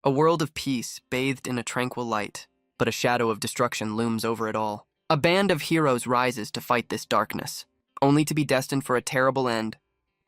A world of peace, bathed in a tranquil light, but a shadow of destruction looms over it all. A band of heroes rises to fight this darkness, only to be destined for a terrible end.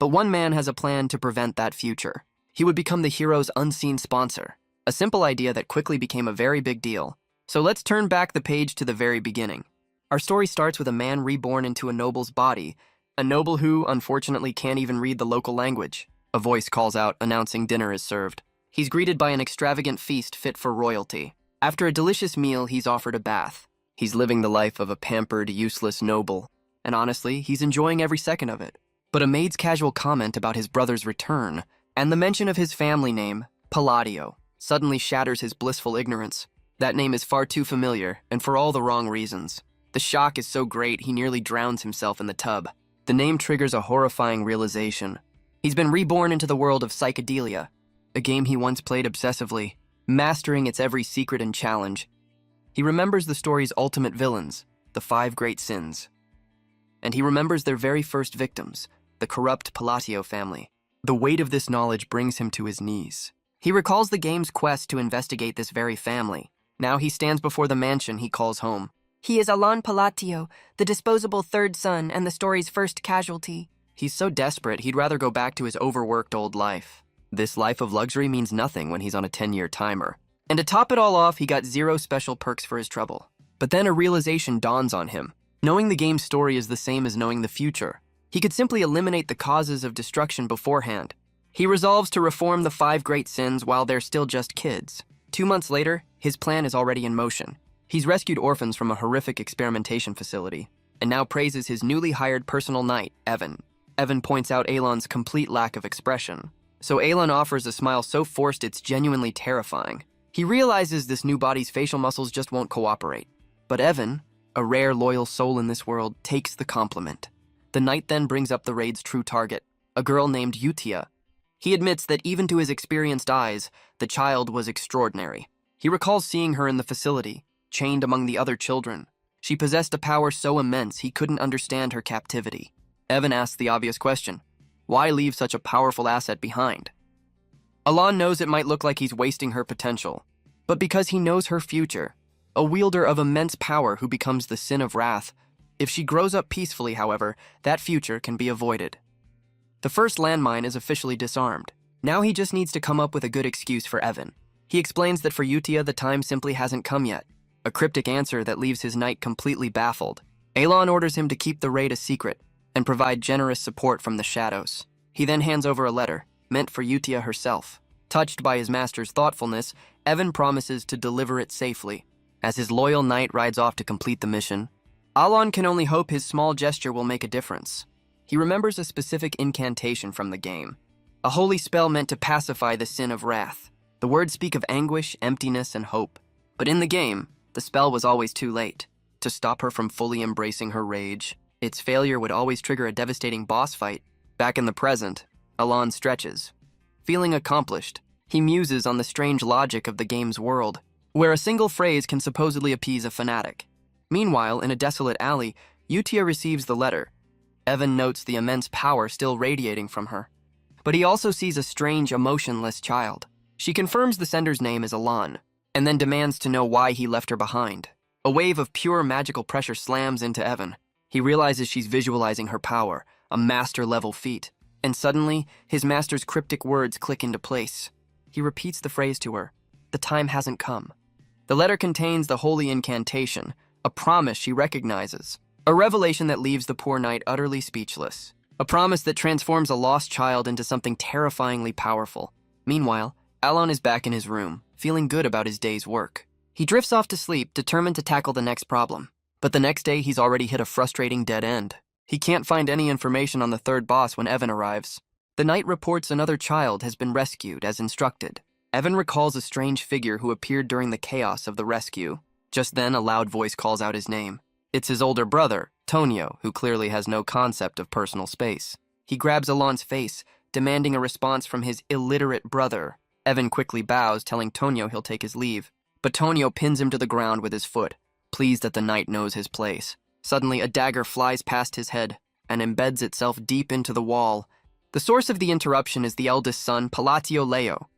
But one man has a plan to prevent that future. He would become the hero's unseen sponsor, a simple idea that quickly became a very big deal. So let's turn back the page to the very beginning. Our story starts with a man reborn into a noble's body, a noble who, unfortunately, can't even read the local language. A voice calls out, announcing dinner is served. He's greeted by an extravagant feast fit for royalty. After a delicious meal, he's offered a bath. He's living the life of a pampered, useless noble, and honestly, he's enjoying every second of it. But a maid's casual comment about his brother's return, and the mention of his family name, Palladio, suddenly shatters his blissful ignorance. That name is far too familiar, and for all the wrong reasons. The shock is so great he nearly drowns himself in the tub. The name triggers a horrifying realization. He's been reborn into the world of psychedelia, a game he once played obsessively, mastering its every secret and challenge. He remembers the story's ultimate villains, the 5 great sins. And he remembers their very first victims, the corrupt Palladio family. The weight of this knowledge brings him to his knees. He recalls the game's quest to investigate this very family. Now he stands before the mansion he calls home. He is Alon Palladio, the disposable third son and the story's first casualty. He's so desperate he'd rather go back to his overworked old life. This life of luxury means nothing when he's on a 10-year timer. And to top it all off, he got 0 special perks for his trouble. But then a realization dawns on him. Knowing the game's story is the same as knowing the future. He could simply eliminate the causes of destruction beforehand. He resolves to reform the 5 great sins while they're still just kids. 2 months later, his plan is already in motion. He's rescued orphans from a horrific experimentation facility, and now praises his newly hired personal knight, Evan. Evan points out Alon's complete lack of expression. So Alon offers a smile so forced it's genuinely terrifying. He realizes this new body's facial muscles just won't cooperate. But Evan, a rare loyal soul in this world, takes the compliment. The knight then brings up the raid's true target, a girl named Utia. He admits that even to his experienced eyes, the child was extraordinary. He recalls seeing her in the facility, chained among the other children. She possessed a power so immense he couldn't understand her captivity. Evan asks the obvious question, why leave such a powerful asset behind? Alon knows it might look like he's wasting her potential, but because he knows her future, a wielder of immense power who becomes the sin of wrath. If she grows up peacefully, however, that future can be avoided. The first landmine is officially disarmed. Now he just needs to come up with a good excuse for Evan. He explains that for Utia the time simply hasn't come yet, a cryptic answer that leaves his knight completely baffled. Alon orders him to keep the raid a secret and provide generous support from the shadows. He then hands over a letter, meant for Utia herself. Touched by his master's thoughtfulness, Evan promises to deliver it safely. As his loyal knight rides off to complete the mission, Alon can only hope his small gesture will make a difference. He remembers a specific incantation from the game, a holy spell meant to pacify the sin of wrath. The words speak of anguish, emptiness, and hope. But in the game, the spell was always too late to stop her from fully embracing her rage. Its failure would always trigger a devastating boss fight. Back in the present, Alon stretches. Feeling accomplished, he muses on the strange logic of the game's world, where a single phrase can supposedly appease a fanatic. Meanwhile, in a desolate alley, Utia receives the letter. Evan notes the immense power still radiating from her. But he also sees a strange, emotionless child. She confirms the sender's name is Alon, and then demands to know why he left her behind. A wave of pure magical pressure slams into Evan. He realizes she's visualizing her power, a master-level feat. And suddenly, his master's cryptic words click into place. He repeats the phrase to her, "The time hasn't come." The letter contains the holy incantation, a promise she recognizes. A revelation that leaves the poor knight utterly speechless. A promise that transforms a lost child into something terrifyingly powerful. Meanwhile, Alon is back in his room, feeling good about his day's work. He drifts off to sleep, determined to tackle the next problem. But the next day, he's already hit a frustrating dead end. He can't find any information on the third boss when Evan arrives. The knight reports another child has been rescued as instructed. Evan recalls a strange figure who appeared during the chaos of the rescue. Just then, a loud voice calls out his name. It's his older brother, Tonio, who clearly has no concept of personal space. He grabs Alon's face, demanding a response from his illiterate brother. Evan quickly bows, telling Tonio he'll take his leave. But Tonio pins him to the ground with his foot, pleased that the knight knows his place. Suddenly, a dagger flies past his head and embeds itself deep into the wall. The source of the interruption is the eldest son, Palladio Leo.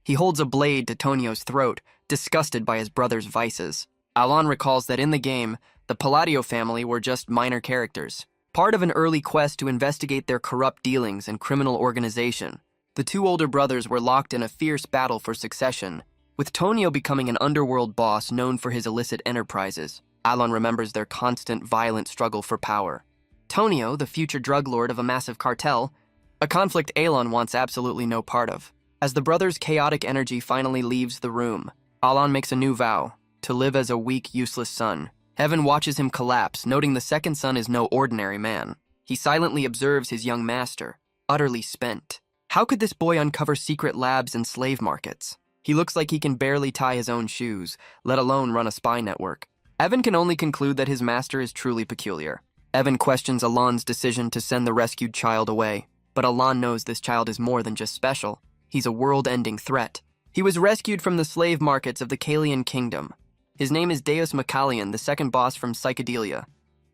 He holds a blade to Tonio's throat, disgusted by his brother's vices. Alon recalls that in the game, the Palladio family were just minor characters, part of an early quest to investigate their corrupt dealings and criminal organization. The two older brothers were locked in a fierce battle for succession, with Tonio becoming an underworld boss known for his illicit enterprises. Alon remembers their constant violent struggle for power. Tonio, the future drug lord of a massive cartel, a conflict Alon wants absolutely no part of. As the brothers' chaotic energy finally leaves the room, Alon makes a new vow: to live as a weak, useless son. Evan watches him collapse, noting the second son is no ordinary man. He silently observes his young master, utterly spent. How could this boy uncover secret labs and slave markets? He looks like he can barely tie his own shoes, let alone run a spy network. Evan can only conclude that his master is truly peculiar. Evan questions Alon's decision to send the rescued child away, but Alon knows this child is more than just special. He's a world-ending threat. He was rescued from the slave markets of the Kalian kingdom. His name is Deus Macalian, the second boss from Psychedelia,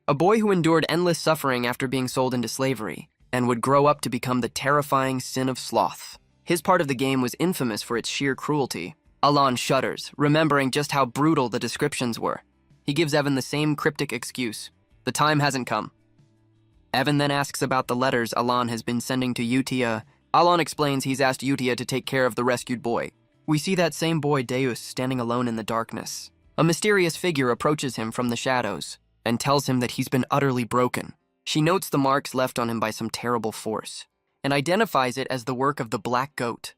a boy who endured endless suffering after being sold into slavery, and would grow up to become the terrifying sin of sloth. His part of the game was infamous for its sheer cruelty. Alon shudders, remembering just how brutal the descriptions were. He gives Evan the same cryptic excuse: the time hasn't come. Evan then asks about the letters Alon has been sending to Utia. Alon explains he's asked Utia to take care of the rescued boy. We see that same boy Deus standing alone in the darkness. A mysterious figure approaches him from the shadows and tells him that he's been utterly broken. She notes the marks left on him by some terrible force and identifies it as the work of the Black Goat.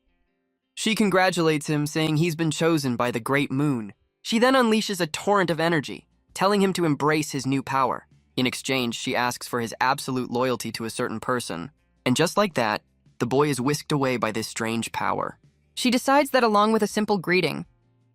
She congratulates him, saying he's been chosen by the Great Moon. She then unleashes a torrent of energy, telling him to embrace his new power. In exchange, she asks for his absolute loyalty to a certain person. And just like that, the boy is whisked away by this strange power. She decides that along with a simple greeting,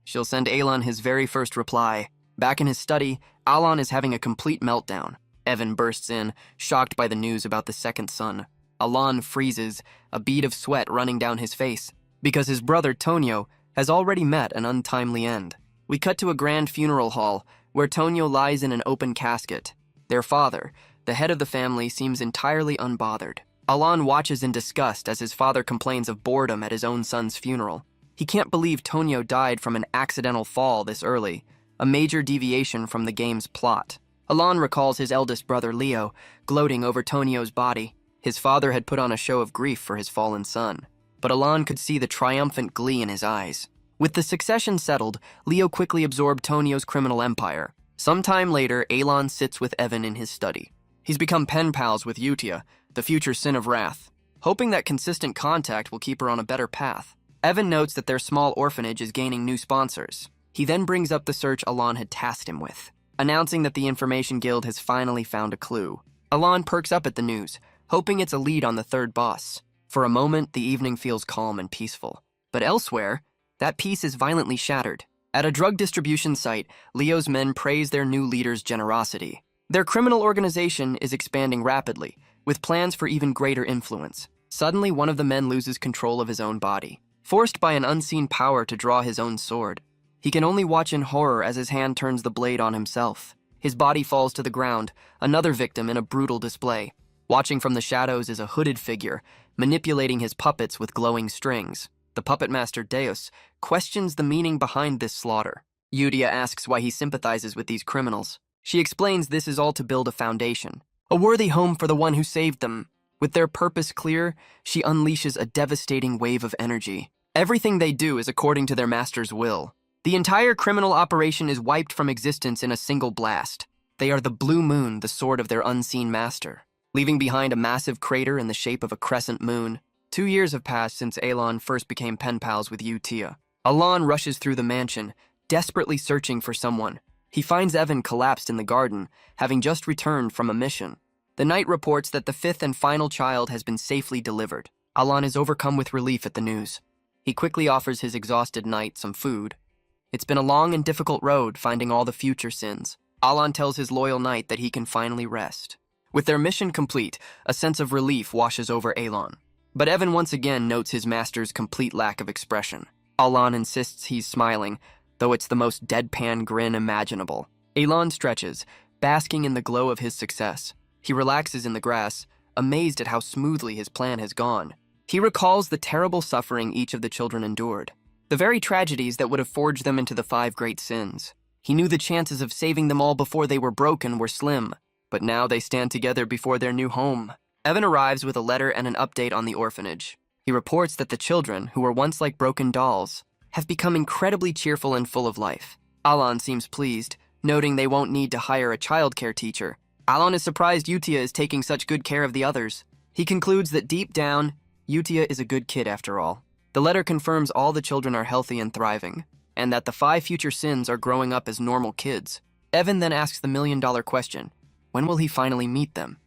She'll send Alon his very first reply. Back in his study, Alon is having a complete meltdown. Evan bursts in, shocked by the news about the second son. Alon freezes, a bead of sweat running down his face, because his brother Tonio has already met an untimely end. We cut to a grand funeral hall, where Tonio lies in an open casket. Their father, the head of the family, seems entirely unbothered. Alon watches in disgust as his father complains of boredom at his own son's funeral. He can't believe Tonio died from an accidental fall this early, a major deviation from the game's plot. Alon recalls his eldest brother Leo, gloating over Tonio's body. His father had put on a show of grief for his fallen son, but Alon could see the triumphant glee in his eyes. With the succession settled, Leo quickly absorbed Tonio's criminal empire. Sometime later, Alon sits with Evan in his study. He's become pen pals with Utia, the future sin of wrath, hoping that consistent contact will keep her on a better path. Evan notes that their small orphanage is gaining new sponsors. He then brings up the search Alon had tasked him with, announcing that the Information Guild has finally found a clue. Alon perks up at the news, hoping it's a lead on the third boss. For a moment, the evening feels calm and peaceful. But elsewhere, that peace is violently shattered. At a drug distribution site, Leo's men praise their new leader's generosity. Their criminal organization is expanding rapidly, with plans for even greater influence. Suddenly, one of the men loses control of his own body. Forced by an unseen power to draw his own sword, he can only watch in horror as his hand turns the blade on himself. His body falls to the ground, another victim in a brutal display. Watching from the shadows is a hooded figure, manipulating his puppets with glowing strings. The puppet master Deus questions the meaning behind this slaughter. Udia asks why he sympathizes with these criminals. She explains this is all to build a foundation, a worthy home for the one who saved them. With their purpose clear, she unleashes a devastating wave of energy. Everything they do is according to their master's will. The entire criminal operation is wiped from existence in a single blast. They are the Blue Moon, the sword of their unseen master, leaving behind a massive crater in the shape of a crescent moon. 2 years have passed since Alon first became pen pals with Utia. Alon rushes through the mansion, desperately searching for someone. He finds Evan collapsed in the garden, having just returned from a mission. The knight reports that the fifth and final child has been safely delivered. Alon is overcome with relief at the news. He quickly offers his exhausted knight some food. It's been a long and difficult road finding all the future sins. Alon tells his loyal knight that he can finally rest. With their mission complete, a sense of relief washes over Alon. But Evan once again notes his master's complete lack of expression. Alon insists he's smiling, though it's the most deadpan grin imaginable. Alon stretches, basking in the glow of his success. He relaxes in the grass, amazed at how smoothly his plan has gone. He recalls the terrible suffering each of the children endured. The very tragedies that would have forged them into the five great sins. He knew the chances of saving them all before they were broken were slim, but now they stand together before their new home. Evan arrives with a letter and an update on the orphanage. He reports that the children, who were once like broken dolls, have become incredibly cheerful and full of life. Alon seems pleased, noting they won't need to hire a childcare teacher. Alon is surprised Utia is taking such good care of the others. He concludes that deep down, Utia is a good kid after all. The letter confirms all the children are healthy and thriving, and that the five future sins are growing up as normal kids. Evan then asks the million-dollar question, when will he finally meet them?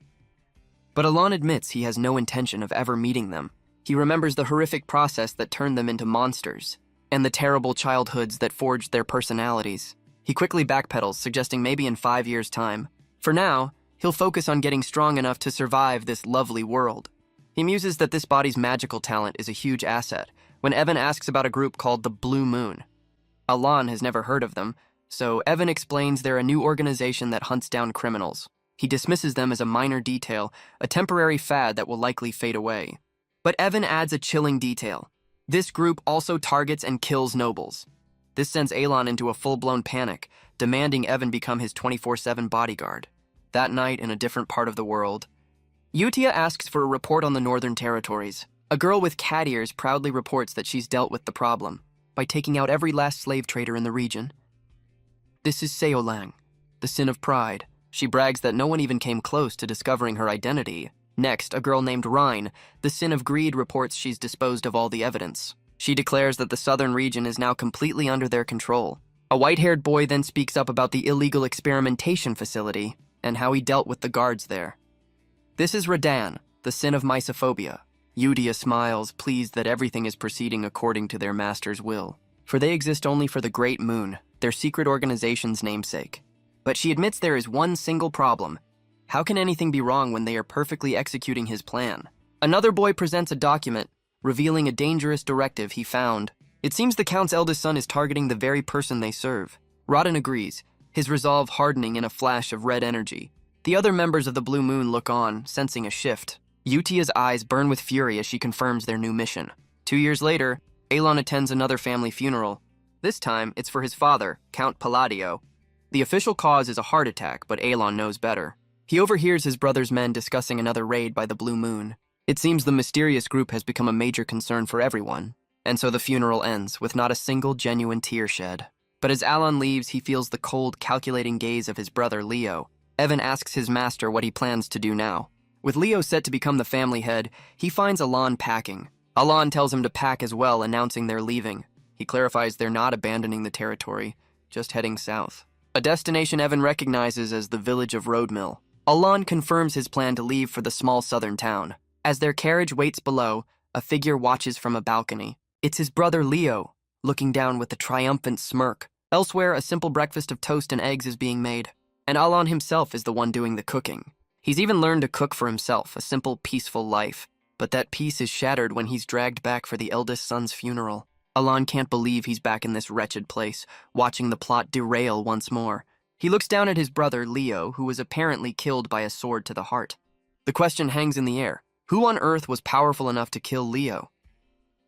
But Alon admits he has no intention of ever meeting them. He remembers the horrific process that turned them into monsters, and the terrible childhoods that forged their personalities. He quickly backpedals, suggesting maybe in 5 years' time. For now, he'll focus on getting strong enough to survive this lovely world. He muses that this body's magical talent is a huge asset when Evan asks about a group called the Blue Moon. Alon has never heard of them, so Evan explains they're a new organization that hunts down criminals. He dismisses them as a minor detail, a temporary fad that will likely fade away. But Evan adds a chilling detail. This group also targets and kills nobles. This sends Alon into a full-blown panic, demanding Evan become his 24/7 bodyguard. That night, in a different part of the world, Utia asks for a report on the Northern Territories. A girl with cat ears proudly reports that she's dealt with the problem by taking out every last slave trader in the region. This is Seolang, the sin of pride. She brags that no one even came close to discovering her identity. Next, a girl named Rhine, the sin of greed, reports she's disposed of all the evidence. She declares that the southern region is now completely under their control. A white-haired boy then speaks up about the illegal experimentation facility and how he dealt with the guards there. This is Radan, the sin of mysophobia. Udia smiles, pleased that everything is proceeding according to their master's will. For they exist only for the Great Moon, their secret organization's namesake. But she admits there is one single problem. How can anything be wrong when they are perfectly executing his plan? Another boy presents a document, revealing a dangerous directive he found. It seems the Count's eldest son is targeting the very person they serve. Rodden agrees, his resolve hardening in a flash of red energy. The other members of the Blue Moon look on, sensing a shift. Utia's eyes burn with fury as she confirms their new mission. 2 years later, Alon attends another family funeral. This time, it's for his father, Count Palladio. The official cause is a heart attack, but Alon knows better. He overhears his brother's men discussing another raid by the Blue Moon. It seems the mysterious group has become a major concern for everyone, and so the funeral ends with not a single genuine tear shed. But as Alon leaves, he feels the cold, calculating gaze of his brother, Leo. Evan asks his master what he plans to do now. With Leo set to become the family head, he finds Alon packing. Alon tells him to pack as well, announcing they're leaving. He clarifies they're not abandoning the territory, just heading south. A destination Evan recognizes as the village of Roadmill. Alon confirms his plan to leave for the small southern town. As their carriage waits below, a figure watches from a balcony. It's his brother Leo, looking down with a triumphant smirk. Elsewhere, a simple breakfast of toast and eggs is being made, and Alon himself is the one doing the cooking. He's even learned to cook for himself, a simple, peaceful life. But that peace is shattered when he's dragged back for the eldest son's funeral. Alon can't believe he's back in this wretched place, watching the plot derail once more. He looks down at his brother, Leo, who was apparently killed by a sword to the heart. The question hangs in the air. Who on earth was powerful enough to kill Leo?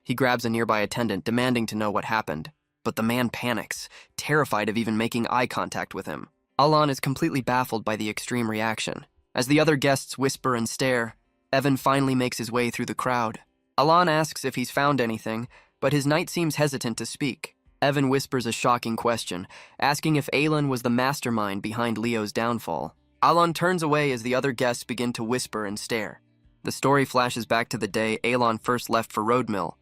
He grabs a nearby attendant, demanding to know what happened. But the man panics, terrified of even making eye contact with him. Alon is completely baffled by the extreme reaction. As the other guests whisper and stare, Evan finally makes his way through the crowd. Alon asks if he's found anything, but his knight seems hesitant to speak. Evan whispers a shocking question, asking if Alon was the mastermind behind Leo's downfall. Alon turns away as the other guests begin to whisper and stare. The story flashes back to the day Alon first left for Roadmill.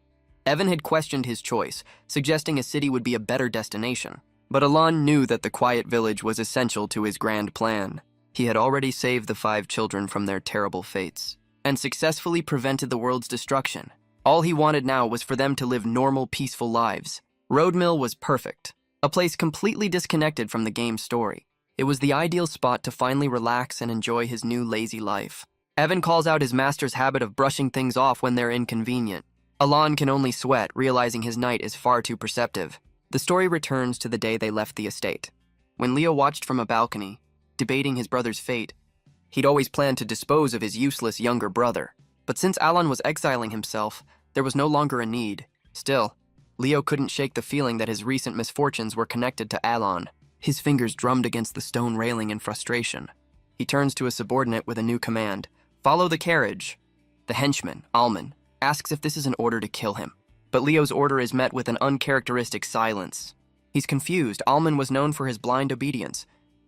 Evan had questioned his choice, suggesting a city would be a better destination. But Alon knew that the quiet village was essential to his grand plan. He had already saved the 5 children from their terrible fates, and successfully prevented the world's destruction. All he wanted now was for them to live normal, peaceful lives. Roadmill was perfect, a place completely disconnected from the game's story. It was the ideal spot to finally relax and enjoy his new lazy life. Evan calls out his master's habit of brushing things off when they're inconvenient. Alon can only sweat, realizing his knight is far too perceptive. The story returns to the day they left the estate. When Leo watched from a balcony, debating his brother's fate, he'd always planned to dispose of his useless younger brother. But since Alon was exiling himself, there was no longer a need. Still, Leo couldn't shake the feeling that his recent misfortunes were connected to Alon. His fingers drummed against the stone railing in frustration. He turns to a subordinate with a new command. Follow the carriage. The henchman, Alman, asks if this is an order to kill him. But Leo's order is met with an uncharacteristic silence. He's confused. Alman was known for his blind obedience.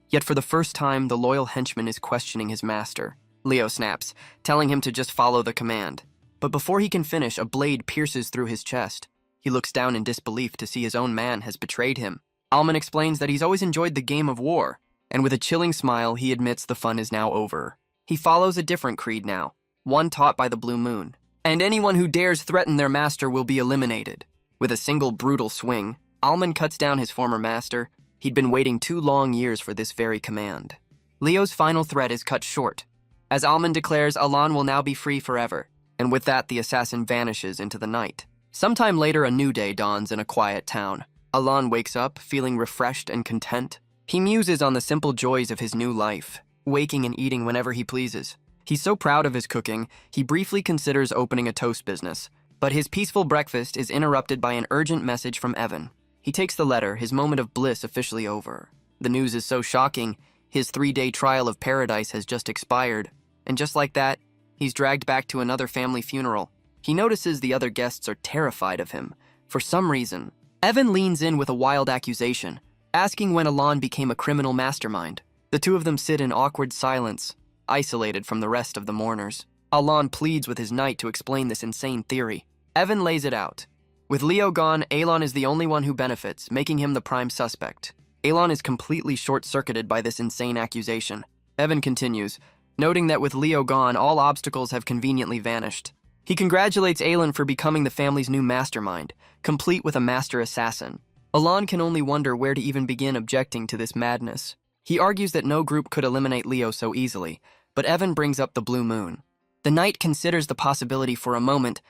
Yet for the first time, the loyal henchman is questioning his master. Leo snaps, telling him to just follow the command. But before he can finish, a blade pierces through his chest. He looks down in disbelief to see his own man has betrayed him. Alman explains that he's always enjoyed the game of war, and with a chilling smile, he admits the fun is now over. He follows a different creed now, one taught by the Blue Moon. And anyone who dares threaten their master will be eliminated. With a single brutal swing, Alman cuts down his former master. He'd been waiting 2 long years for this very command. Leo's final threat is cut short, as Alman declares Alon will now be free forever, and with that the assassin vanishes into the night. Sometime later, a new day dawns in a quiet town. Alon wakes up, feeling refreshed and content. He muses on the simple joys of his new life, waking and eating whenever he pleases. He's so proud of his cooking, he briefly considers opening a toast business. But his peaceful breakfast is interrupted by an urgent message from Evan. He takes the letter, his moment of bliss officially over. The news is so shocking, his 3-day trial of paradise has just expired. And just like that, he's dragged back to another family funeral. He notices the other guests are terrified of him. For some reason, Evan leans in with a wild accusation, asking when Alon became a criminal mastermind. The two of them sit in awkward silence, isolated from the rest of the mourners. Alon pleads with his knight to explain this insane theory. Evan lays it out. With Leo gone, Alon is the only one who benefits, making him the prime suspect. Alon is completely short-circuited by this insane accusation. Evan continues, noting that with Leo gone, all obstacles have conveniently vanished. He congratulates Alon for becoming the family's new mastermind, complete with a master assassin. Alon can only wonder where to even begin objecting to this madness. He argues that no group could eliminate Leo so easily, but Evan brings up the Blue Moon. The knight considers the possibility for a moment,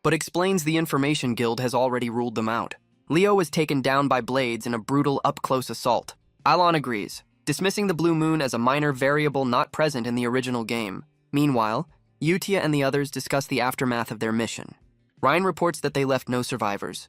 but explains the Information Guild has already ruled them out. Leo was taken down by blades in a brutal up-close assault. Alon agrees, dismissing the Blue Moon as a minor variable not present in the original game. Meanwhile, Utia and the others discuss the aftermath of their mission. Ryan reports that they left no survivors.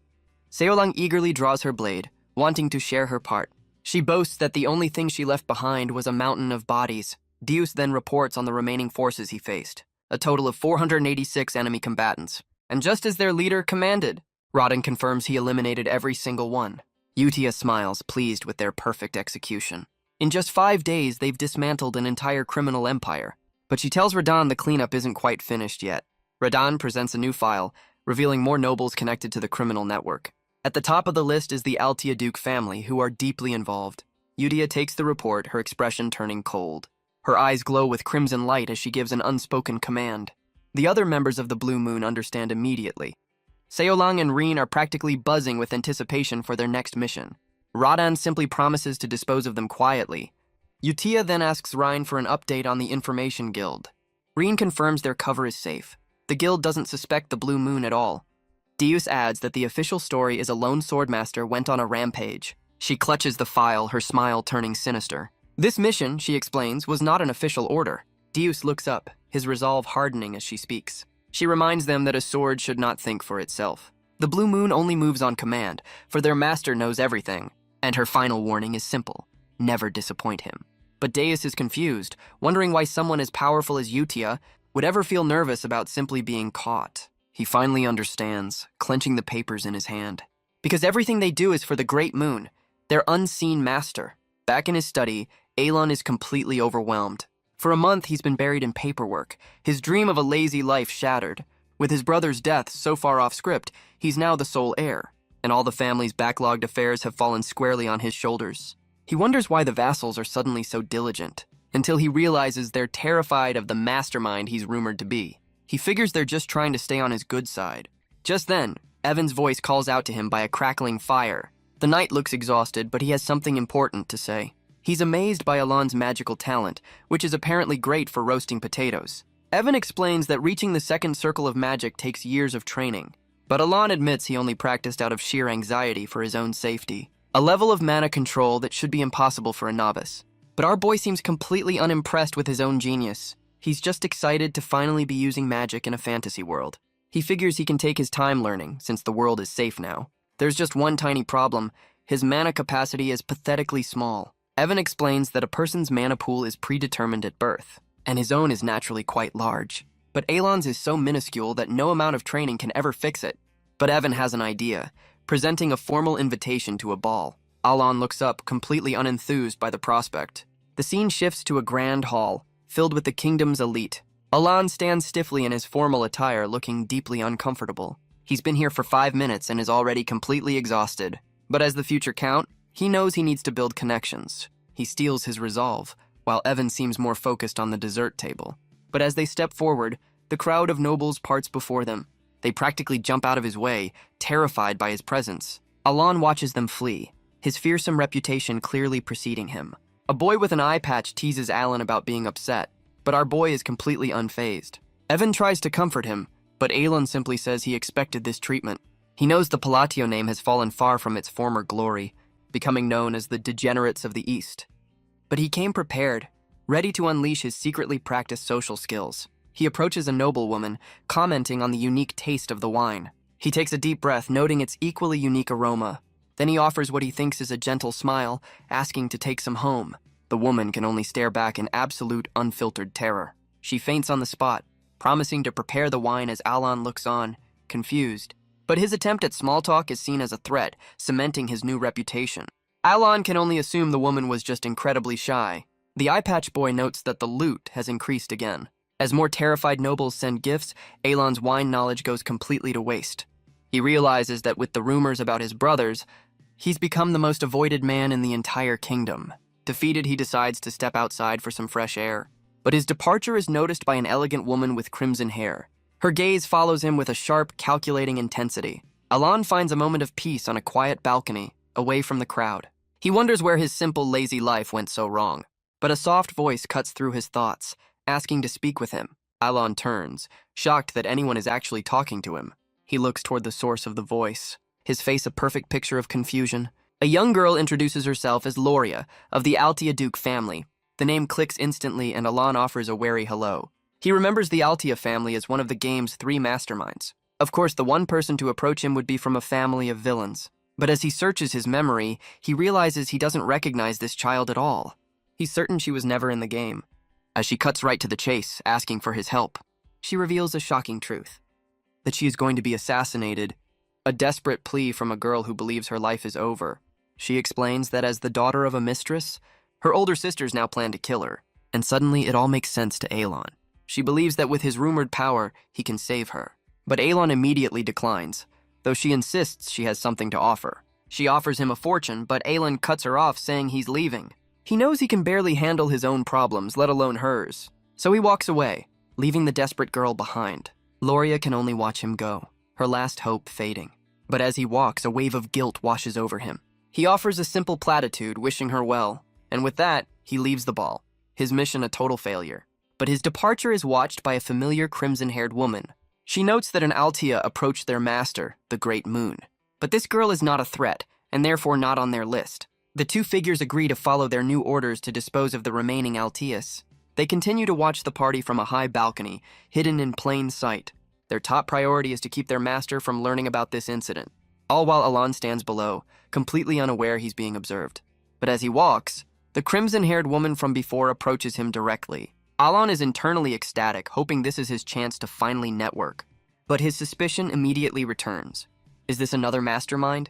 Seolang eagerly draws her blade, wanting to share her part. She boasts that the only thing she left behind was a mountain of bodies. Deus then reports on the remaining forces he faced, a total of 486 enemy combatants. And just as their leader commanded, Rodin confirms he eliminated every single one. Utia smiles, pleased with their perfect execution. In just 5 days, they've dismantled an entire criminal empire. But she tells Radan the cleanup isn't quite finished yet. Radan presents a new file, revealing more nobles connected to the criminal network. At the top of the list is the Altia Duke family, who are deeply involved. Udia takes the report, her expression turning cold. Her eyes glow with crimson light as she gives an unspoken command. The other members of the Blue Moon understand immediately. Seolang and Reen are practically buzzing with anticipation for their next mission. Radan simply promises to dispose of them quietly. Utia then asks Ryan for an update on the Information Guild. Reen confirms their cover is safe. The guild doesn't suspect the Blue Moon at all. Deus adds that the official story is a lone swordmaster went on a rampage. She clutches the file, her smile turning sinister. This mission, she explains, was not an official order. Deus looks up, his resolve hardening as she speaks. She reminds them that a sword should not think for itself. The Blue Moon only moves on command, for their master knows everything, and her final warning is simple: never disappoint him. But Deus is confused, wondering why someone as powerful as Utia would ever feel nervous about simply being caught. He finally understands, clenching the papers in his hand. Because everything they do is for the Great Moon, their unseen master. Back in his study, Alon is completely overwhelmed. For a month, he's been buried in paperwork, his dream of a lazy life shattered. With his brother's death so far off script, he's now the sole heir, and all the family's backlogged affairs have fallen squarely on his shoulders. He wonders why the vassals are suddenly so diligent, until he realizes they're terrified of the mastermind he's rumored to be. He figures they're just trying to stay on his good side. Just then, Evan's voice calls out to him by a crackling fire. The knight looks exhausted, but he has something important to say. He's amazed by Alon's magical talent, which is apparently great for roasting potatoes. Evan explains that reaching the second circle of magic takes years of training, but Alon admits he only practiced out of sheer anxiety for his own safety, a level of mana control that should be impossible for a novice. But our boy seems completely unimpressed with his own genius. He's just excited to finally be using magic in a fantasy world. He figures he can take his time learning, since the world is safe now. There's just one tiny problem. His mana capacity is pathetically small. Evan explains that a person's mana pool is predetermined at birth, and his own is naturally quite large. But Alon's is so minuscule that no amount of training can ever fix it. But Evan has an idea, presenting a formal invitation to a ball. Alon looks up, completely unenthused by the prospect. The scene shifts to a grand hall, filled with the kingdom's elite. Alon stands stiffly in his formal attire, looking deeply uncomfortable. He's been here for 5 minutes and is already completely exhausted. But as the future count, he knows he needs to build connections. He steals his resolve, while Evan seems more focused on the dessert table. But as they step forward, the crowd of nobles parts before them. They practically jump out of his way, terrified by his presence. Alon watches them flee, his fearsome reputation clearly preceding him. A boy with an eye patch teases Alan about being upset, but our boy is completely unfazed. Evan tries to comfort him, but Alan simply says he expected this treatment. He knows the Palatio name has fallen far from its former glory, becoming known as the degenerates of the East. But he came prepared, ready to unleash his secretly practiced social skills. He approaches a noblewoman, commenting on the unique taste of the wine. He takes a deep breath, noting its equally unique aroma. Then he offers what he thinks is a gentle smile, asking to take some home. The woman can only stare back in absolute, unfiltered terror. She faints on the spot, promising to prepare the wine as Alon looks on, confused. But his attempt at small talk is seen as a threat, cementing his new reputation. Alon can only assume the woman was just incredibly shy. The eye patch boy notes that the loot has increased again. As more terrified nobles send gifts, Alon's wine knowledge goes completely to waste. He realizes that with the rumors about his brothers, he's become the most avoided man in the entire kingdom. Defeated, he decides to step outside for some fresh air. But his departure is noticed by an elegant woman with crimson hair. Her gaze follows him with a sharp, calculating intensity. Alon finds a moment of peace on a quiet balcony, away from the crowd. He wonders where his simple, lazy life went so wrong. But a soft voice cuts through his thoughts, asking to speak with him. Alon turns, shocked that anyone is actually talking to him. He looks toward the source of the voice, his face a perfect picture of confusion. A young girl introduces herself as Loria, of the Altia Duke family. The name clicks instantly and Alon offers a wary hello. He remembers the Altia family as one of the game's 3 masterminds. Of course, the one person to approach him would be from a family of villains. But as he searches his memory, he realizes he doesn't recognize this child at all. He's certain she was never in the game. As she cuts right to the chase, asking for his help, she reveals a shocking truth. That she is going to be assassinated, a desperate plea from a girl who believes her life is over. She explains that as the daughter of a mistress, her older sisters now plan to kill her, and suddenly it all makes sense to Alon. She believes that with his rumored power, he can save her. But Alon immediately declines, though she insists she has something to offer. She offers him a fortune, but Alon cuts her off, saying he's leaving. He knows he can barely handle his own problems, let alone hers. So he walks away, leaving the desperate girl behind. Loria can only watch him go, her last hope fading. But as he walks, a wave of guilt washes over him. He offers a simple platitude, wishing her well, and with that, he leaves the ball, his mission a total failure. But his departure is watched by a familiar crimson-haired woman. She notes that an Altia approached their master, the Great Moon. But this girl is not a threat, and therefore not on their list. The two figures agree to follow their new orders to dispose of the remaining Altias. They continue to watch the party from a high balcony, hidden in plain sight. Their top priority is to keep their master from learning about this incident, all while Alon stands below, completely unaware he's being observed. But as he walks, the crimson-haired woman from before approaches him directly. Alon is internally ecstatic, hoping this is his chance to finally network. But his suspicion immediately returns. Is this another mastermind?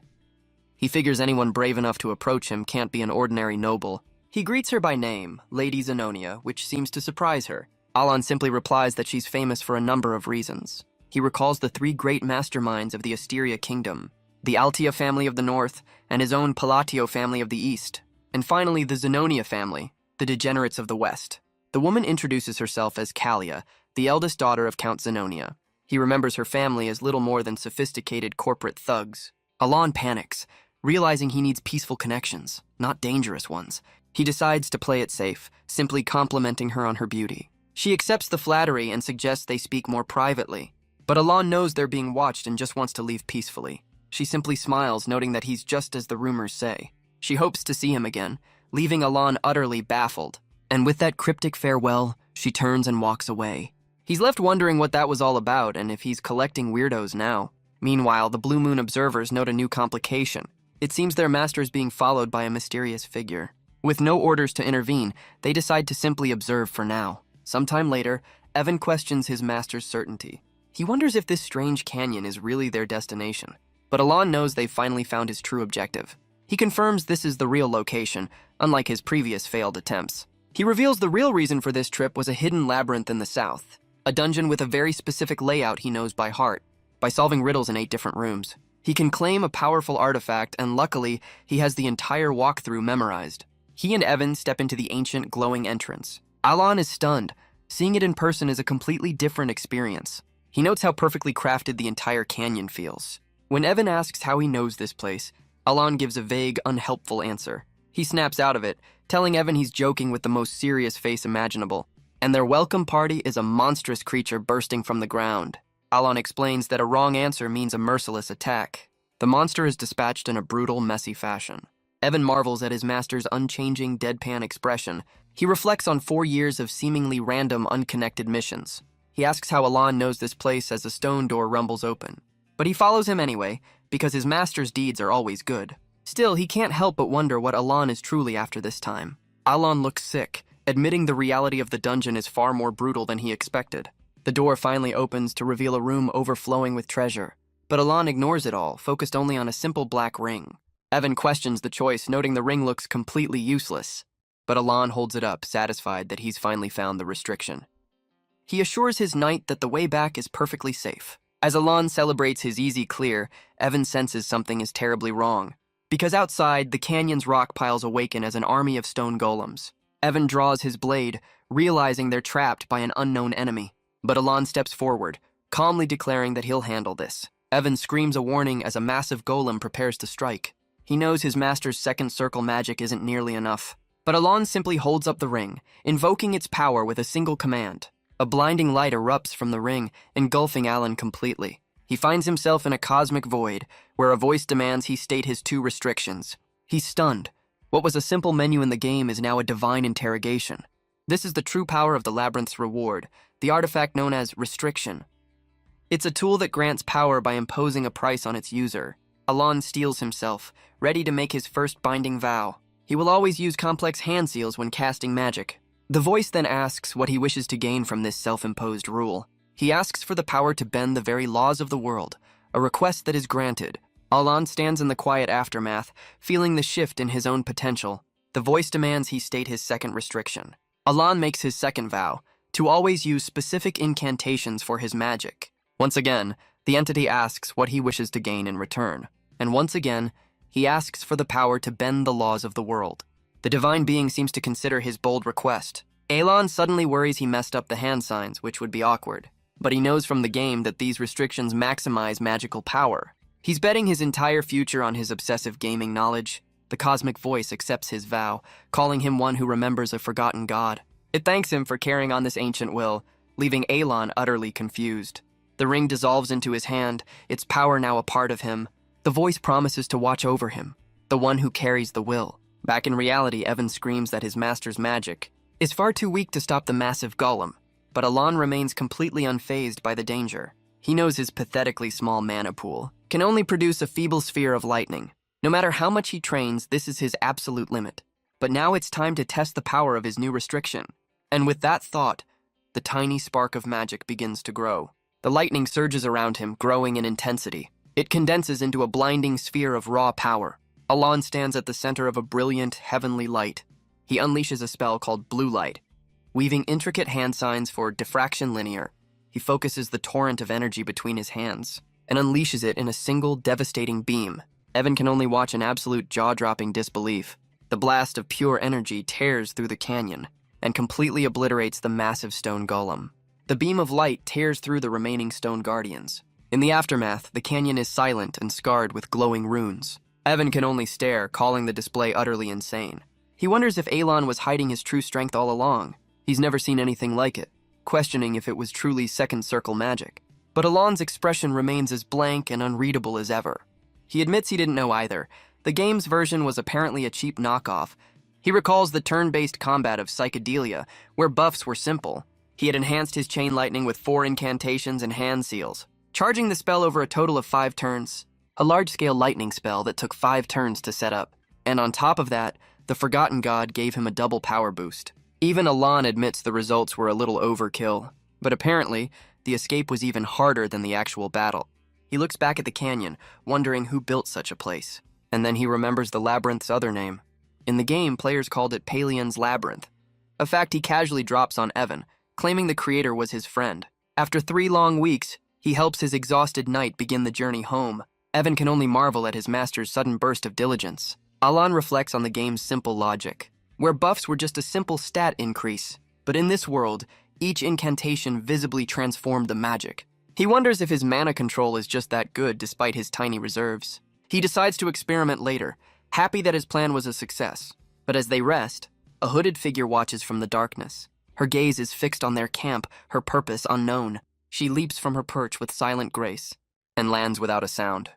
He figures anyone brave enough to approach him can't be an ordinary noble. He greets her by name, Lady Zenonia, which seems to surprise her. Alon simply replies that she's famous for a number of reasons. He recalls the 3 great masterminds of the Asteria Kingdom, the Altia family of the north, and his own Palatio family of the east, and finally the Zenonia family, the degenerates of the west. The woman introduces herself as Kalia, the eldest daughter of Count Zenonia. He remembers her family as little more than sophisticated corporate thugs. Alon panics, realizing he needs peaceful connections, not dangerous ones. He decides to play it safe, simply complimenting her on her beauty. She accepts the flattery and suggests they speak more privately. But Alon knows they're being watched and just wants to leave peacefully. She simply smiles, noting that he's just as the rumors say. She hopes to see him again, leaving Alon utterly baffled. And with that cryptic farewell, she turns and walks away. He's left wondering what that was all about and if he's collecting weirdos now. Meanwhile, the Blue Moon observers note a new complication. It seems their master is being followed by a mysterious figure. With no orders to intervene, they decide to simply observe for now. Sometime later, Evan questions his master's certainty. He wonders if this strange canyon is really their destination. But Alon knows they've finally found his true objective. He confirms this is the real location, unlike his previous failed attempts. He reveals the real reason for this trip was a hidden labyrinth in the south, a dungeon with a very specific layout he knows by heart, by solving riddles in 8 different rooms. He can claim a powerful artifact, and luckily, he has the entire walkthrough memorized. He and Evan step into the ancient, glowing entrance. Alon is stunned. Seeing it in person is a completely different experience. He notes how perfectly crafted the entire canyon feels. When Evan asks how he knows this place, Alon gives a vague, unhelpful answer. He snaps out of it, telling Evan he's joking with the most serious face imaginable, and their welcome party is a monstrous creature bursting from the ground. Alon explains that a wrong answer means a merciless attack. The monster is dispatched in a brutal, messy fashion. Evan marvels at his master's unchanging, deadpan expression. He reflects on 4 years of seemingly random, unconnected missions. He asks how Alon knows this place as a stone door rumbles open. But he follows him anyway, because his master's deeds are always good. Still, he can't help but wonder what Alon is truly after this time. Alon looks sick, admitting the reality of the dungeon is far more brutal than he expected. The door finally opens to reveal a room overflowing with treasure. But Alon ignores it all, focused only on a simple black ring. Evan questions the choice, noting the ring looks completely useless. But Alon holds it up, satisfied that he's finally found the restriction. He assures his knight that the way back is perfectly safe. As Alon celebrates his easy clear, Evan senses something is terribly wrong. Because outside, the canyon's rock piles awaken as an army of stone golems. Evan draws his blade, realizing they're trapped by an unknown enemy. But Alon steps forward, calmly declaring that he'll handle this. Evan screams a warning as a massive golem prepares to strike. He knows his master's second circle magic isn't nearly enough. But Alon simply holds up the ring, invoking its power with a single command. A blinding light erupts from the ring, engulfing Alon completely. He finds himself in a cosmic void, where a voice demands he state his 2 restrictions. He's stunned. What was a simple menu in the game is now a divine interrogation. This is the true power of the labyrinth's reward, the artifact known as restriction. It's a tool that grants power by imposing a price on its user. Alon steels himself, ready to make his first binding vow. He will always use complex hand seals when casting magic. The voice then asks what he wishes to gain from this self-imposed rule. He asks for the power to bend the very laws of the world, a request that is granted. Alon stands in the quiet aftermath, feeling the shift in his own potential. The voice demands he state his second restriction. Alon makes his second vow, to always use specific incantations for his magic. Once again, the entity asks what he wishes to gain in return. And once again, he asks for the power to bend the laws of the world. The divine being seems to consider his bold request. Alon suddenly worries he messed up the hand signs, which would be awkward. But he knows from the game that these restrictions maximize magical power. He's betting his entire future on his obsessive gaming knowledge. The cosmic voice accepts his vow, calling him one who remembers a forgotten god. It thanks him for carrying on this ancient will, leaving Alon utterly confused. The ring dissolves into his hand, its power now a part of him. The voice promises to watch over him, the one who carries the will. Back in reality, Evan screams that his master's magic is far too weak to stop the massive golem, but Alon remains completely unfazed by the danger. He knows his pathetically small mana pool can only produce a feeble sphere of lightning. No matter how much he trains, this is his absolute limit. But now it's time to test the power of his new restriction. And with that thought, the tiny spark of magic begins to grow. The lightning surges around him, growing in intensity. It condenses into a blinding sphere of raw power. Alon stands at the center of a brilliant, heavenly light. He unleashes a spell called Blue Light. Weaving intricate hand signs for diffraction linear, he focuses the torrent of energy between his hands and unleashes it in a single devastating beam. Evan can only watch in absolute jaw-dropping disbelief. The blast of pure energy tears through the canyon and completely obliterates the massive stone golem. The beam of light tears through the remaining stone guardians. In the aftermath, the canyon is silent and scarred with glowing runes. Evan can only stare, calling the display utterly insane. He wonders if Alon was hiding his true strength all along. He's never seen anything like it, questioning if it was truly second circle magic. But Alon's expression remains as blank and unreadable as ever. He admits he didn't know either. The game's version was apparently a cheap knockoff. He recalls the turn-based combat of Psychedelia, where buffs were simple. He had enhanced his chain lightning with 4 incantations and hand seals. charging the spell over a total of 5 turns, a large-scale lightning spell that took 5 turns to set up. And on top of that, the Forgotten God gave him a double power boost. Even Alon admits the results were a little overkill, but apparently, the escape was even harder than the actual battle. He looks back at the canyon, wondering who built such a place, and then he remembers the labyrinth's other name. In the game, players called it Palion's Labyrinth, a fact he casually drops on Evan, claiming the creator was his friend. After 3 long weeks, he helps his exhausted knight begin the journey home. Evan can only marvel at his master's sudden burst of diligence. Alon reflects on the game's simple logic, where buffs were just a simple stat increase, but in this world, each incantation visibly transformed the magic. He wonders if his mana control is just that good despite his tiny reserves. He decides to experiment later, happy that his plan was a success. But as they rest, a hooded figure watches from the darkness. Her gaze is fixed on their camp, her purpose unknown. She leaps from her perch with silent grace and lands without a sound.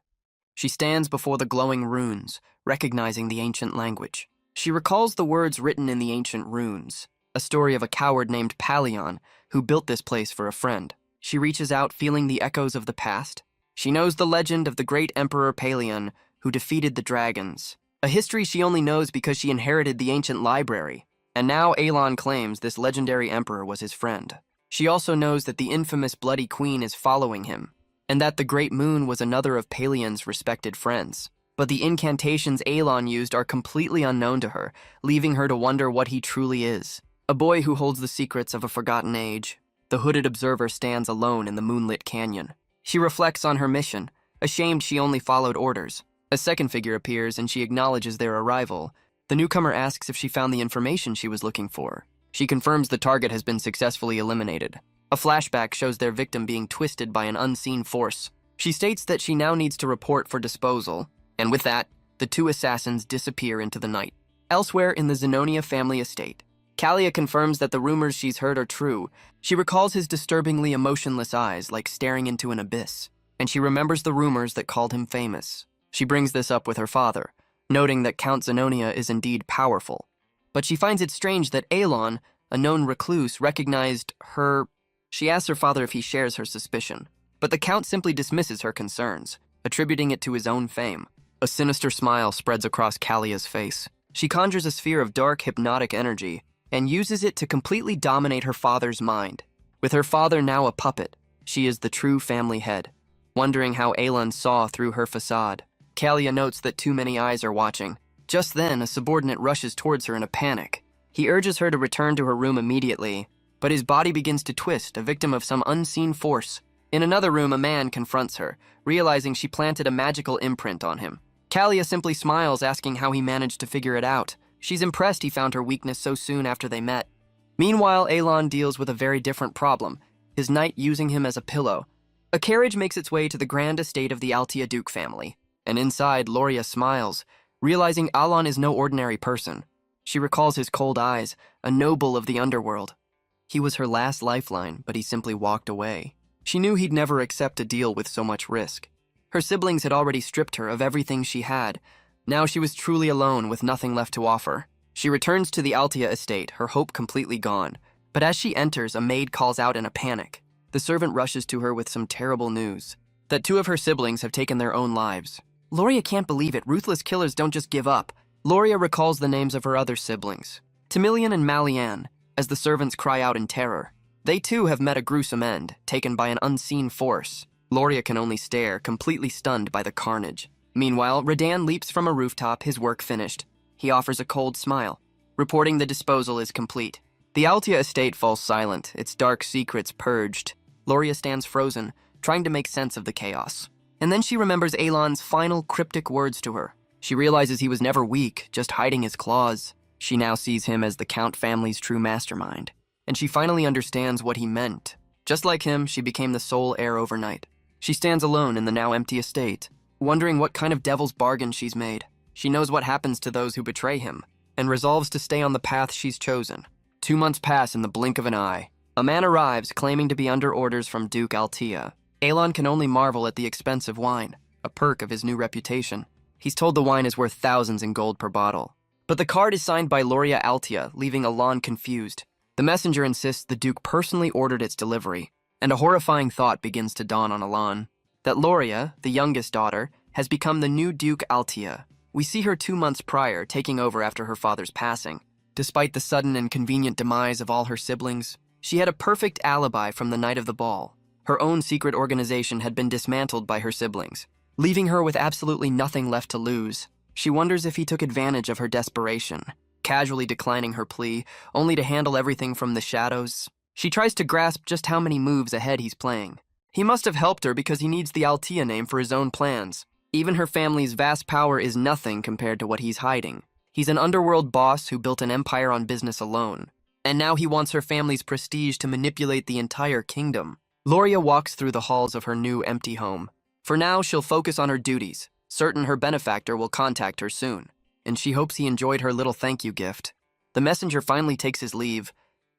She stands before the glowing runes, recognizing the ancient language. She recalls the words written in the ancient runes, a story of a coward named Palion who built this place for a friend. She reaches out, feeling the echoes of the past. She knows the legend of the great Emperor Palion who defeated the dragons, a history she only knows because she inherited the ancient library. And now Alon claims this legendary emperor was his friend. She also knows that the infamous Bloody Queen is following him, and that the Great Moon was another of Palion's respected friends. But the incantations Alon used are completely unknown to her, leaving her to wonder what he truly is. A boy who holds the secrets of a forgotten age. The hooded observer stands alone in the moonlit canyon. She reflects on her mission, ashamed she only followed orders. A second figure appears and she acknowledges their arrival. The newcomer asks if she found the information she was looking for. She confirms the target has been successfully eliminated. A flashback shows their victim being twisted by an unseen force. She states that she now needs to report for disposal, and with that, the 2 assassins disappear into the night. Elsewhere in the Zenonia family estate, Kalia confirms that the rumors she's heard are true. She recalls his disturbingly emotionless eyes like staring into an abyss, and she remembers the rumors that called him famous. She brings this up with her father, noting that Count Zenonia is indeed powerful. But she finds it strange that Alon, a known recluse, recognized her. She asks her father if he shares her suspicion, but the Count simply dismisses her concerns, attributing it to his own fame. A sinister smile spreads across Kalia's face. She conjures a sphere of dark, hypnotic energy and uses it to completely dominate her father's mind. With her father now a puppet, she is the true family head, wondering how Alon saw through her facade. Kalia notes that too many eyes are watching. Just then, a subordinate rushes towards her in a panic. He urges her to return to her room immediately, but his body begins to twist, a victim of some unseen force. In another room, a man confronts her, realizing she planted a magical imprint on him. Kalia simply smiles, asking how he managed to figure it out. She's impressed he found her weakness so soon after they met. Meanwhile, Alon deals with a very different problem, his knight using him as a pillow. A carriage makes its way to the grand estate of the Altia Duke family, and inside, Loria smiles, realizing Alon is no ordinary person. She recalls his cold eyes, a noble of the underworld. He was her last lifeline, but he simply walked away. She knew he'd never accept a deal with so much risk. Her siblings had already stripped her of everything she had. Now she was truly alone with nothing left to offer. She returns to the Altia estate, her hope completely gone. But as she enters, a maid calls out in a panic. The servant rushes to her with some terrible news, that 2 of her siblings have taken their own lives. Loria can't believe it. Ruthless killers don't just give up. Loria recalls the names of her other siblings, Timilian and Malian, as the servants cry out in terror. They too have met a gruesome end, taken by an unseen force. Loria can only stare, completely stunned by the carnage. Meanwhile, Radan leaps from a rooftop, his work finished. He offers a cold smile, reporting the disposal is complete. The Altia estate falls silent, its dark secrets purged. Loria stands frozen, trying to make sense of the chaos. And then she remembers Alon's final cryptic words to her. She realizes he was never weak, just hiding his claws. She now sees him as the Count family's true mastermind. And she finally understands what he meant. Just like him, she became the sole heir overnight. She stands alone in the now empty estate, wondering what kind of devil's bargain she's made. She knows what happens to those who betray him, and resolves to stay on the path she's chosen. 2 months pass in the blink of an eye. A man arrives, claiming to be under orders from Duke Altia. Alon can only marvel at the expensive wine, a perk of his new reputation. He's told the wine is worth thousands in gold per bottle. But the card is signed by Loria Altia, leaving Alon confused. The messenger insists the Duke personally ordered its delivery. And a horrifying thought begins to dawn on Alan. That Loria, the youngest daughter, has become the new Duke Altia. We see her 2 months prior, taking over after her father's passing. Despite the sudden and convenient demise of all her siblings, she had a perfect alibi from the night of the ball. Her own secret organization had been dismantled by her siblings, leaving her with absolutely nothing left to lose. She wonders if he took advantage of her desperation, casually declining her plea, only to handle everything from the shadows. She tries to grasp just how many moves ahead he's playing. He must have helped her because he needs the Altia name for his own plans. Even her family's vast power is nothing compared to what he's hiding. He's an underworld boss who built an empire on business alone. And now he wants her family's prestige to manipulate the entire kingdom. Loria walks through the halls of her new empty home. For now, she'll focus on her duties, certain her benefactor will contact her soon. And she hopes he enjoyed her little thank you gift. The messenger finally takes his leave,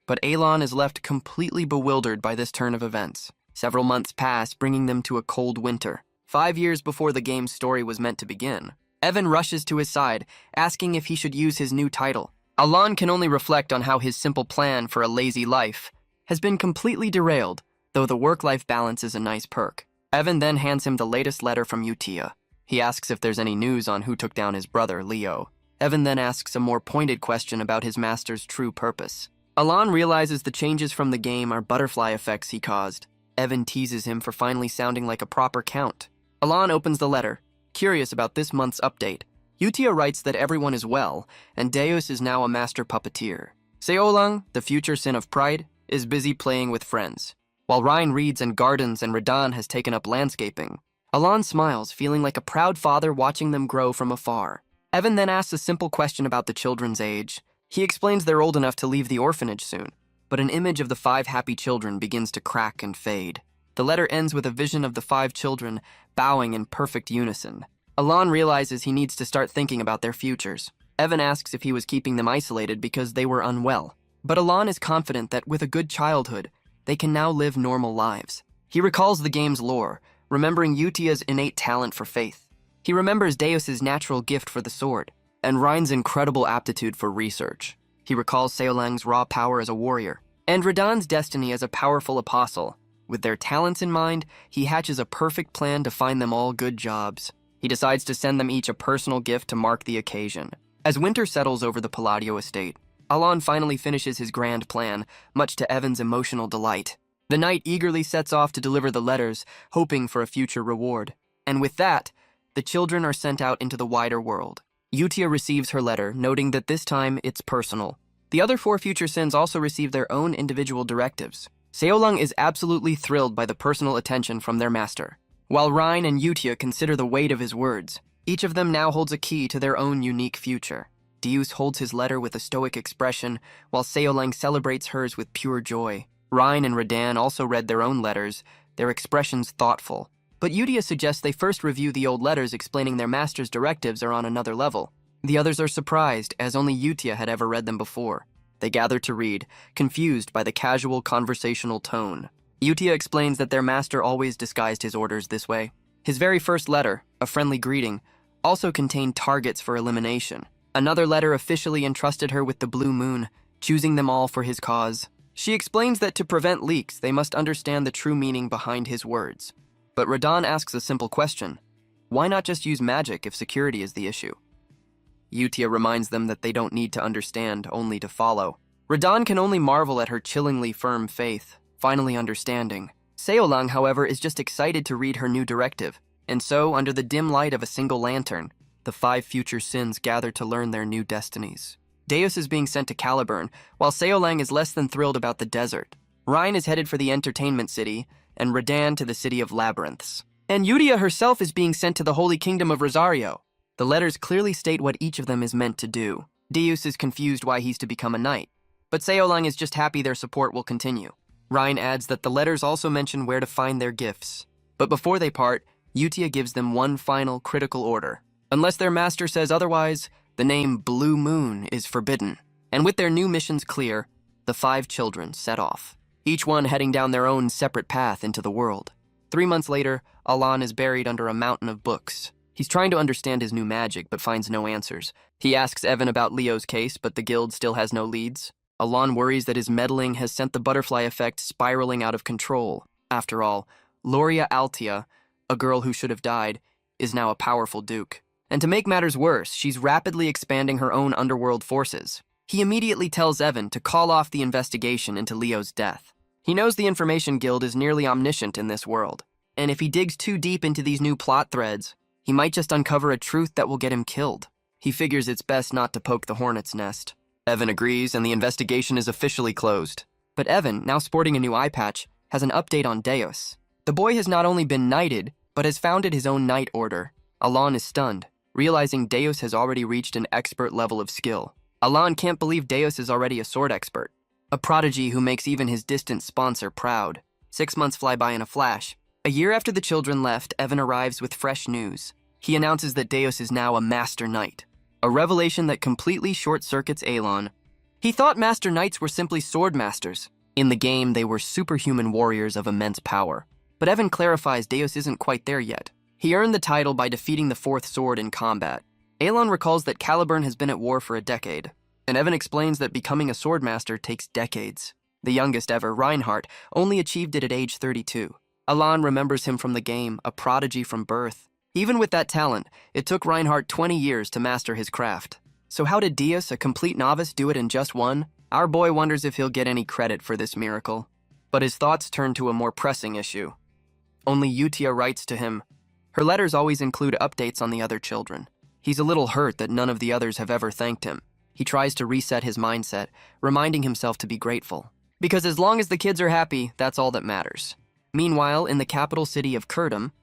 but Alon is left completely bewildered by this turn of events. Several months pass, bringing them to a cold winter. 5 years before the game's story was meant to begin, Evan rushes to his side, asking if he should use his new title. Alon can only reflect on how his simple plan for a lazy life has been completely derailed, though the work-life balance is a nice perk. Evan then hands him the latest letter from Utia. He asks if there's any news on who took down his brother, Leo. Evan then asks a more pointed question about his master's true purpose. Alon realizes the changes from the game are butterfly effects he caused. Evan teases him for finally sounding like a proper count. Alon opens the letter, curious about this month's update. Utia writes that everyone is well, and Deus is now a master puppeteer. Seolang, the future sin of pride, is busy playing with friends, while Ryan reads and gardens and Radan has taken up landscaping. Alon smiles, feeling like a proud father watching them grow from afar. Evan then asks a simple question about the children's age. He explains they're old enough to leave the orphanage soon, but an image of the 5 happy children begins to crack and fade. The letter ends with a vision of the 5 children bowing in perfect unison. Alon realizes he needs to start thinking about their futures. Evan asks if he was keeping them isolated because they were unwell, but Alon is confident that with a good childhood, they can now live normal lives. He recalls the game's lore, remembering Utia's innate talent for faith. He remembers Deus's natural gift for the sword, and Ryan's incredible aptitude for research. He recalls Seolang's raw power as a warrior, and Radan's destiny as a powerful apostle. With their talents in mind, he hatches a perfect plan to find them all good jobs. He decides to send them each a personal gift to mark the occasion. As winter settles over the Palladio estate, Alon finally finishes his grand plan, much to Evan's emotional delight. The knight eagerly sets off to deliver the letters, hoping for a future reward. And with that, the children are sent out into the wider world. Utia receives her letter, noting that this time it's personal. The other 4 future sins also receive their own individual directives. Seolang is absolutely thrilled by the personal attention from their master, while Ryan and Utia consider the weight of his words. Each of them now holds a key to their own unique future. Deus holds his letter with a stoic expression, while Seolang celebrates hers with pure joy. Ryan and Radan also read their own letters, their expressions thoughtful. But Utia suggests they first review the old letters explaining their master's directives are on another level. The others are surprised, as only Utia had ever read them before. They gather to read, confused by the casual conversational tone. Utia explains that their master always disguised his orders this way. His very first letter, a friendly greeting, also contained targets for elimination. Another letter officially entrusted her with the blue moon, choosing them all for his cause. She explains that to prevent leaks, they must understand the true meaning behind his words. But Radan asks a simple question. Why not just use magic if security is the issue? Utia reminds them that they don't need to understand, only to follow. Radan can only marvel at her chillingly firm faith, finally understanding. Seolang, however, is just excited to read her new directive, and so, under the dim light of a single lantern, the 5 future sins gather to learn their new destinies. Deus is being sent to Caliburn, while Seolang is less than thrilled about the desert. Ryan is headed for the entertainment city, and Radan to the city of labyrinths. And Utia herself is being sent to the Holy Kingdom of Rosario. The letters clearly state what each of them is meant to do. Deus is confused why he's to become a knight, but Seolang is just happy their support will continue. Ryan adds that the letters also mention where to find their gifts. But before they part, Utia gives them one final critical order. Unless their master says otherwise, the name Blue Moon is forbidden. And with their new missions clear, the 5 children set off, each one heading down their own separate path into the world. 3 months later, Alon is buried under a mountain of books. He's trying to understand his new magic, but finds no answers. He asks Evan about Leo's case, but the guild still has no leads. Alon worries that his meddling has sent the butterfly effect spiraling out of control. After all, Loria Altia, a girl who should have died, is now a powerful duke. And to make matters worse, she's rapidly expanding her own underworld forces. He immediately tells Evan to call off the investigation into Leo's death. He knows the Information Guild is nearly omniscient in this world, and if he digs too deep into these new plot threads, he might just uncover a truth that will get him killed. He figures it's best not to poke the hornet's nest. Evan agrees, and the investigation is officially closed. But Evan, now sporting a new eye patch, has an update on Deus. The boy has not only been knighted, but has founded his own knight order. Alon is stunned, realizing Deus has already reached an expert level of skill. Alon can't believe Deus is already a sword expert, a prodigy who makes even his distant sponsor proud. 6 months fly by in a flash. A year after the children left, Evan arrives with fresh news. He announces that Deus is now a master knight, a revelation that completely short-circuits Alon. He thought master knights were simply sword masters. In the game, they were superhuman warriors of immense power. But Evan clarifies Deus isn't quite there yet. He earned the title by defeating the fourth sword in combat. Alon recalls that Caliburn has been at war for a decade, and Evan explains that becoming a swordmaster takes decades. The youngest ever, Reinhardt, only achieved it at age 32. Alon remembers him from the game, a prodigy from birth. Even with that talent, it took Reinhardt 20 years to master his craft. So how did Deus, a complete novice, do it in just one? Our boy wonders if he'll get any credit for this miracle. But his thoughts turn to a more pressing issue. Only Utia writes to him. Her letters always include updates on the other children. He's a little hurt that none of the others have ever thanked him. He tries to reset his mindset, reminding himself to be grateful. Because as long as the kids are happy, that's all that matters. Meanwhile, in the capital city of Kurdum,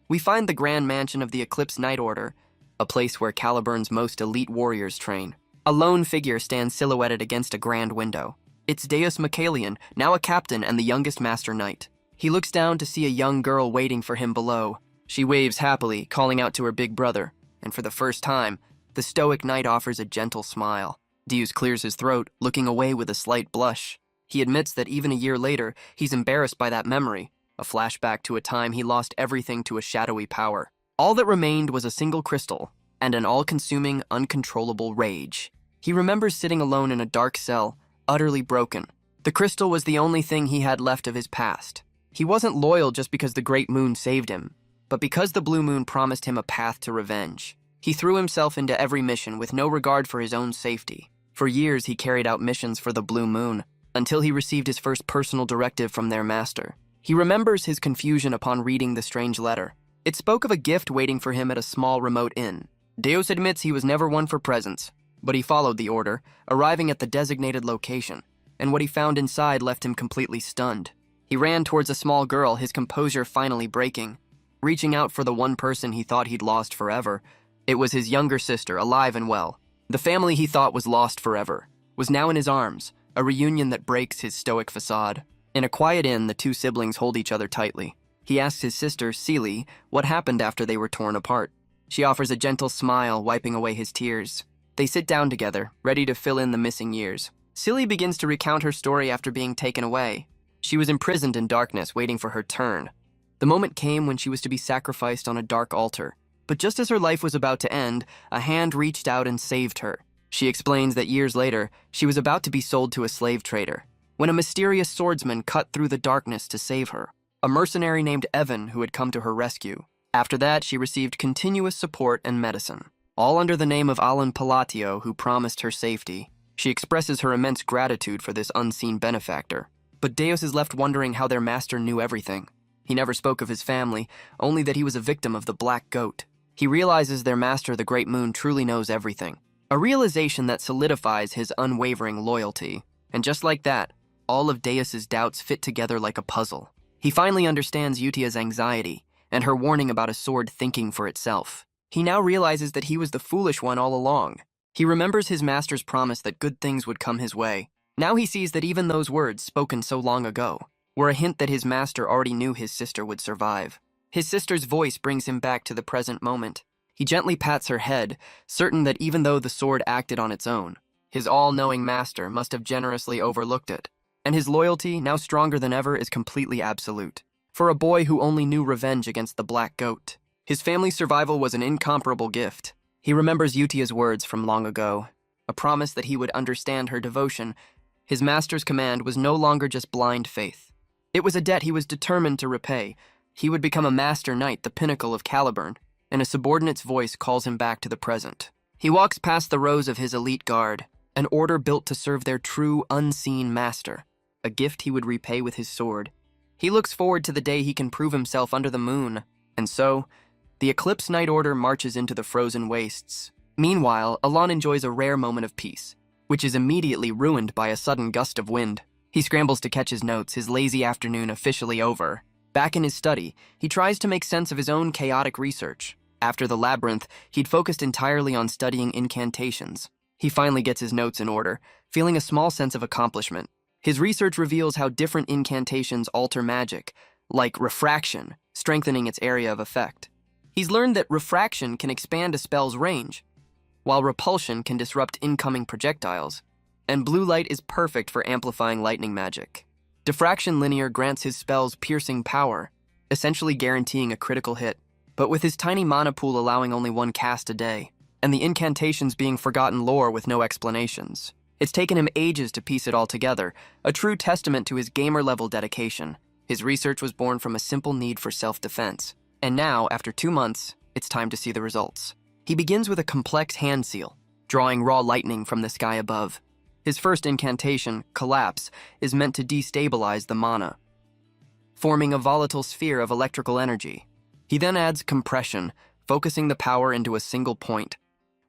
we find the grand mansion of the Eclipse Knight Order, a place where Caliburn's most elite warriors train. A lone figure stands silhouetted against a grand window. It's Deus Michaelian, now a captain and the youngest master knight. He looks down to see a young girl waiting for him below. She waves happily, calling out to her big brother, and for the first time, the stoic knight offers a gentle smile. Deus clears his throat, looking away with a slight blush. He admits that even a year later, he's embarrassed by that memory, a flashback to a time he lost everything to a shadowy power. All that remained was a single crystal, and an all-consuming, uncontrollable rage. He remembers sitting alone in a dark cell, utterly broken. The crystal was the only thing he had left of his past. He wasn't loyal just because the Great Moon saved him, but because the Blue Moon promised him a path to revenge. He threw himself into every mission with no regard for his own safety. For years, he carried out missions for the Blue Moon, until he received his first personal directive from their master. He remembers his confusion upon reading the strange letter. It spoke of a gift waiting for him at a small remote inn. Deus admits he was never one for presents, but he followed the order, arriving at the designated location, and what he found inside left him completely stunned. He ran towards a small girl, his composure finally breaking. Reaching out for the one person he thought he'd lost forever, it was his younger sister, alive and well. The family he thought was lost forever was now in his arms, a reunion that breaks his stoic facade. In a quiet inn, the two siblings hold each other tightly. He asks his sister, Celie, what happened after they were torn apart. She offers a gentle smile, wiping away his tears. They sit down together, ready to fill in the missing years. Celie begins to recount her story after being taken away. She was imprisoned in darkness, waiting for her turn. The moment came when she was to be sacrificed on a dark altar. But just as her life was about to end, a hand reached out and saved her. She explains that years later, she was about to be sold to a slave trader, when a mysterious swordsman cut through the darkness to save her, a mercenary named Evan who had come to her rescue. After that, she received continuous support and medicine, all under the name of Alan Palatio, who promised her safety. She expresses her immense gratitude for this unseen benefactor. But Deus is left wondering how their master knew everything. He never spoke of his family, only that he was a victim of the Black Goat. He realizes their master, the Great Moon, truly knows everything. A realization that solidifies his unwavering loyalty. And just like that, all of Deus's doubts fit together like a puzzle. He finally understands Utia's anxiety and her warning about a sword thinking for itself. He now realizes that he was the foolish one all along. He remembers his master's promise that good things would come his way. Now he sees that even those words, spoken so long ago, were a hint that his master already knew his sister would survive. His sister's voice brings him back to the present moment. He gently pats her head, certain that even though the sword acted on its own, his all-knowing master must have generously overlooked it. And his loyalty, now stronger than ever, is completely absolute. For a boy who only knew revenge against the Black Goat, his family's survival was an incomparable gift. He remembers Utia's words from long ago, a promise that he would understand her devotion. His master's command was no longer just blind faith. It was a debt he was determined to repay. He would become a master knight, the pinnacle of Caliburn, and a subordinate's voice calls him back to the present. He walks past the rows of his elite guard, an order built to serve their true, unseen master, a gift he would repay with his sword. He looks forward to the day he can prove himself under the moon, and so, the Eclipse Knight Order marches into the frozen wastes. Meanwhile, Alon enjoys a rare moment of peace, which is immediately ruined by a sudden gust of wind. He scrambles to catch his notes, his lazy afternoon officially over. Back in his study, he tries to make sense of his own chaotic research. After the labyrinth, he'd focused entirely on studying incantations. He finally gets his notes in order, feeling a small sense of accomplishment. His research reveals how different incantations alter magic, like refraction, strengthening its area of effect. He's learned that refraction can expand a spell's range, while repulsion can disrupt incoming projectiles, and blue light is perfect for amplifying lightning magic. Diffraction Linear grants his spells piercing power, essentially guaranteeing a critical hit, but with his tiny mana pool allowing only one cast a day, and the incantations being forgotten lore with no explanations. It's taken him ages to piece it all together, a true testament to his gamer-level dedication. His research was born from a simple need for self-defense, and now, after 2 months, it's time to see the results. He begins with a complex hand seal, drawing raw lightning from the sky above. His first incantation, Collapse, is meant to destabilize the mana, forming a volatile sphere of electrical energy. He then adds Compression, focusing the power into a single point.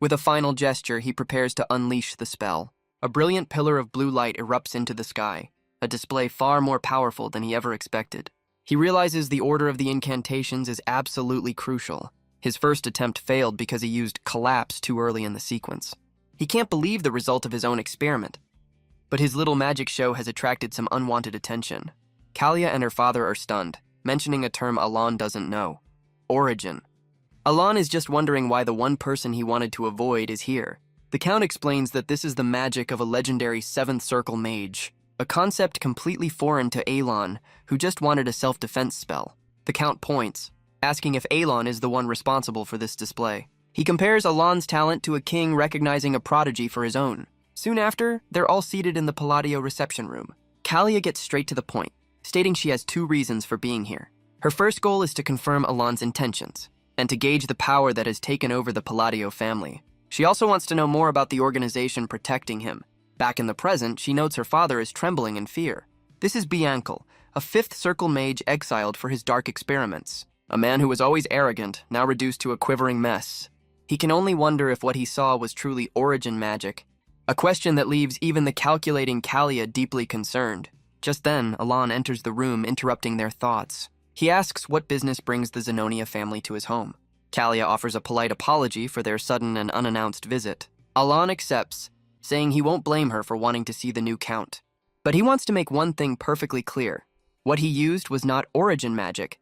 With a final gesture, he prepares to unleash the spell. A brilliant pillar of blue light erupts into the sky, a display far more powerful than he ever expected. He realizes the order of the incantations is absolutely crucial. His first attempt failed because he used Collapse too early in the sequence. He can't believe the result of his own experiment. But his little magic show has attracted some unwanted attention. Kalia and her father are stunned, mentioning a term Alon doesn't know: origin. Alon is just wondering why the one person he wanted to avoid is here. The Count explains that this is the magic of a legendary 7th Circle mage, a concept completely foreign to Alon, who just wanted a self-defense spell. The Count points, asking if Alon is the one responsible for this display. He compares Alon's talent to a king recognizing a prodigy for his own. Soon after, they're all seated in the Palladio reception room. Kalia gets straight to the point, stating she has 2 reasons for being here. Her first goal is to confirm Alon's intentions, and to gauge the power that has taken over the Palladio family. She also wants to know more about the organization protecting him. Back in the present, she notes her father is trembling in fear. This is Biankel, a 5th Circle mage exiled for his dark experiments. A man who was always arrogant, now reduced to a quivering mess. He can only wonder if what he saw was truly origin magic, a question that leaves even the calculating Kalia deeply concerned. Just then, Alon enters the room, interrupting their thoughts. He asks what business brings the Zenonia family to his home. Kalia offers a polite apology for their sudden and unannounced visit. Alon accepts, saying he won't blame her for wanting to see the new Count. But he wants to make one thing perfectly clear. What he used was not origin magic.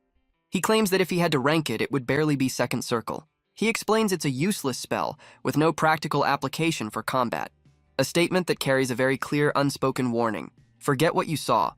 He claims that if he had to rank it, it would barely be 2nd Circle. He explains it's a useless spell, with no practical application for combat. A statement that carries a very clear, unspoken warning. Forget what you saw.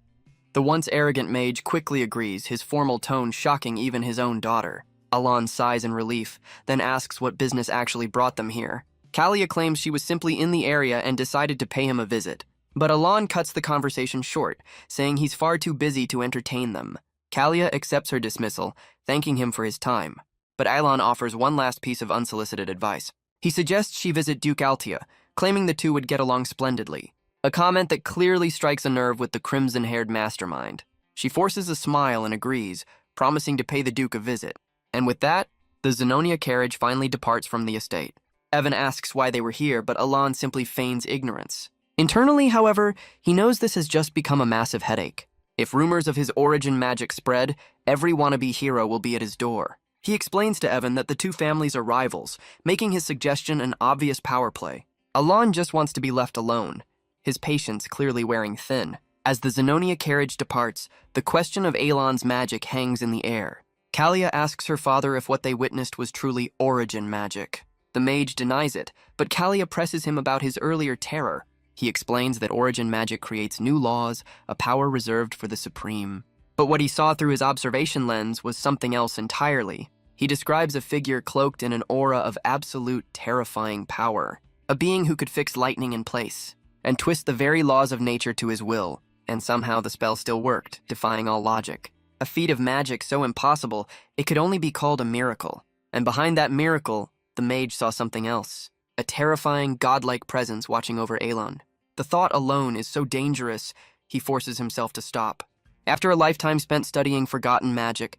The once arrogant mage quickly agrees, his formal tone shocking even his own daughter. Alon sighs in relief, then asks what business actually brought them here. Kalia claims she was simply in the area and decided to pay him a visit. But Alon cuts the conversation short, saying he's far too busy to entertain them. Kalia accepts her dismissal, thanking him for his time. But Alon offers one last piece of unsolicited advice. He suggests she visit Duke Altia, claiming the two would get along splendidly. A comment that clearly strikes a nerve with the crimson-haired mastermind. She forces a smile and agrees, promising to pay the Duke a visit. And with that, the Zenonia carriage finally departs from the estate. Evan asks why they were here, but Alon simply feigns ignorance. Internally, however, he knows this has just become a massive headache. If rumors of his origin magic spread, every wannabe hero will be at his door. He explains to Evan that the two families are rivals, making his suggestion an obvious power play. Alon just wants to be left alone, his patience clearly wearing thin. As the Zenonia carriage departs, the question of Alon's magic hangs in the air. Kalia asks her father if what they witnessed was truly origin magic. The mage denies it, but Kalia presses him about his earlier terror. He explains that origin magic creates new laws, a power reserved for the supreme. But what he saw through his observation lens was something else entirely. He describes a figure cloaked in an aura of absolute terrifying power, a being who could fix lightning in place and twist the very laws of nature to his will. And somehow the spell still worked, defying all logic. A feat of magic so impossible, it could only be called a miracle. And behind that miracle, the mage saw something else. A terrifying, godlike presence watching over Elon. The thought alone is so dangerous, he forces himself to stop. After a lifetime spent studying forgotten magic,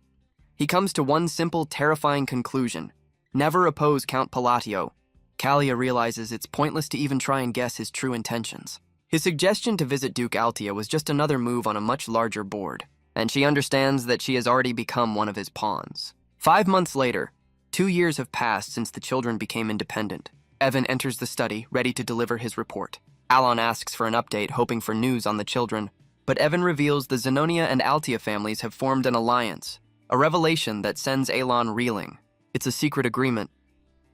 he comes to one simple, terrifying conclusion. Never oppose Count Palatio. Kalia realizes it's pointless to even try and guess his true intentions. His suggestion to visit Duke Altia was just another move on a much larger board, and she understands that she has already become one of his pawns. 5 months later, 2 years have passed since the children became independent. Evan enters the study, ready to deliver his report. Alon asks for an update, hoping for news on the children, but Evan reveals the Zenonia and Altia families have formed an alliance, a revelation that sends Elon reeling. It's a secret agreement,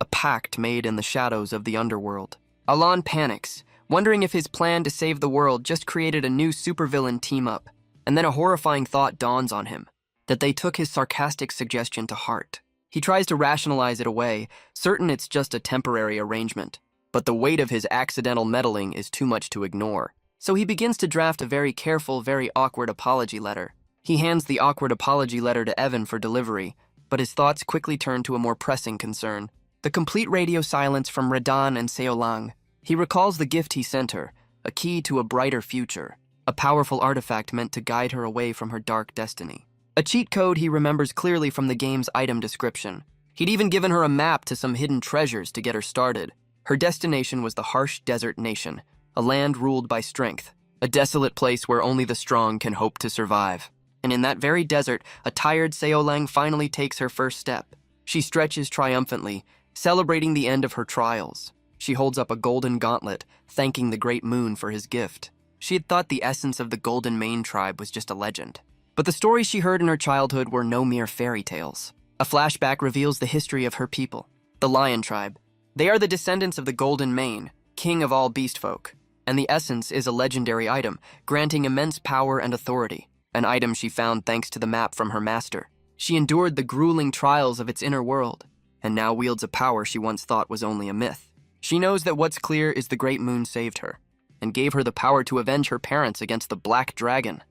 a pact made in the shadows of the underworld. Alon panics, wondering if his plan to save the world just created a new supervillain team-up, and then a horrifying thought dawns on him, that they took his sarcastic suggestion to heart. He tries to rationalize it away, certain it's just a temporary arrangement, but the weight of his accidental meddling is too much to ignore. So he begins to draft a very careful, very awkward apology letter. He hands the awkward apology letter to Evan for delivery, but his thoughts quickly turn to a more pressing concern. The complete radio silence from Radan and Seolang. He recalls the gift he sent her, a key to a brighter future, a powerful artifact meant to guide her away from her dark destiny. A cheat code he remembers clearly from the game's item description. He'd even given her a map to some hidden treasures to get her started. Her destination was the harsh desert nation, a land ruled by strength, a desolate place where only the strong can hope to survive. And in that very desert, a tired Seolang finally takes her first step. She stretches triumphantly, celebrating the end of her trials. She holds up a golden gauntlet, thanking the great moon for his gift. She had thought the essence of the Golden Mane tribe was just a legend. But the stories she heard in her childhood were no mere fairy tales. A flashback reveals the history of her people, the Lion tribe. They are the descendants of the Golden Mane, king of all beast folk. And the essence is a legendary item, granting immense power and authority. An item she found thanks to the map from her master. She endured the grueling trials of its inner world, and now wields a power she once thought was only a myth. She knows that what's clear is the Great Moon saved her, and gave her the power to avenge her parents against the Black Dragon.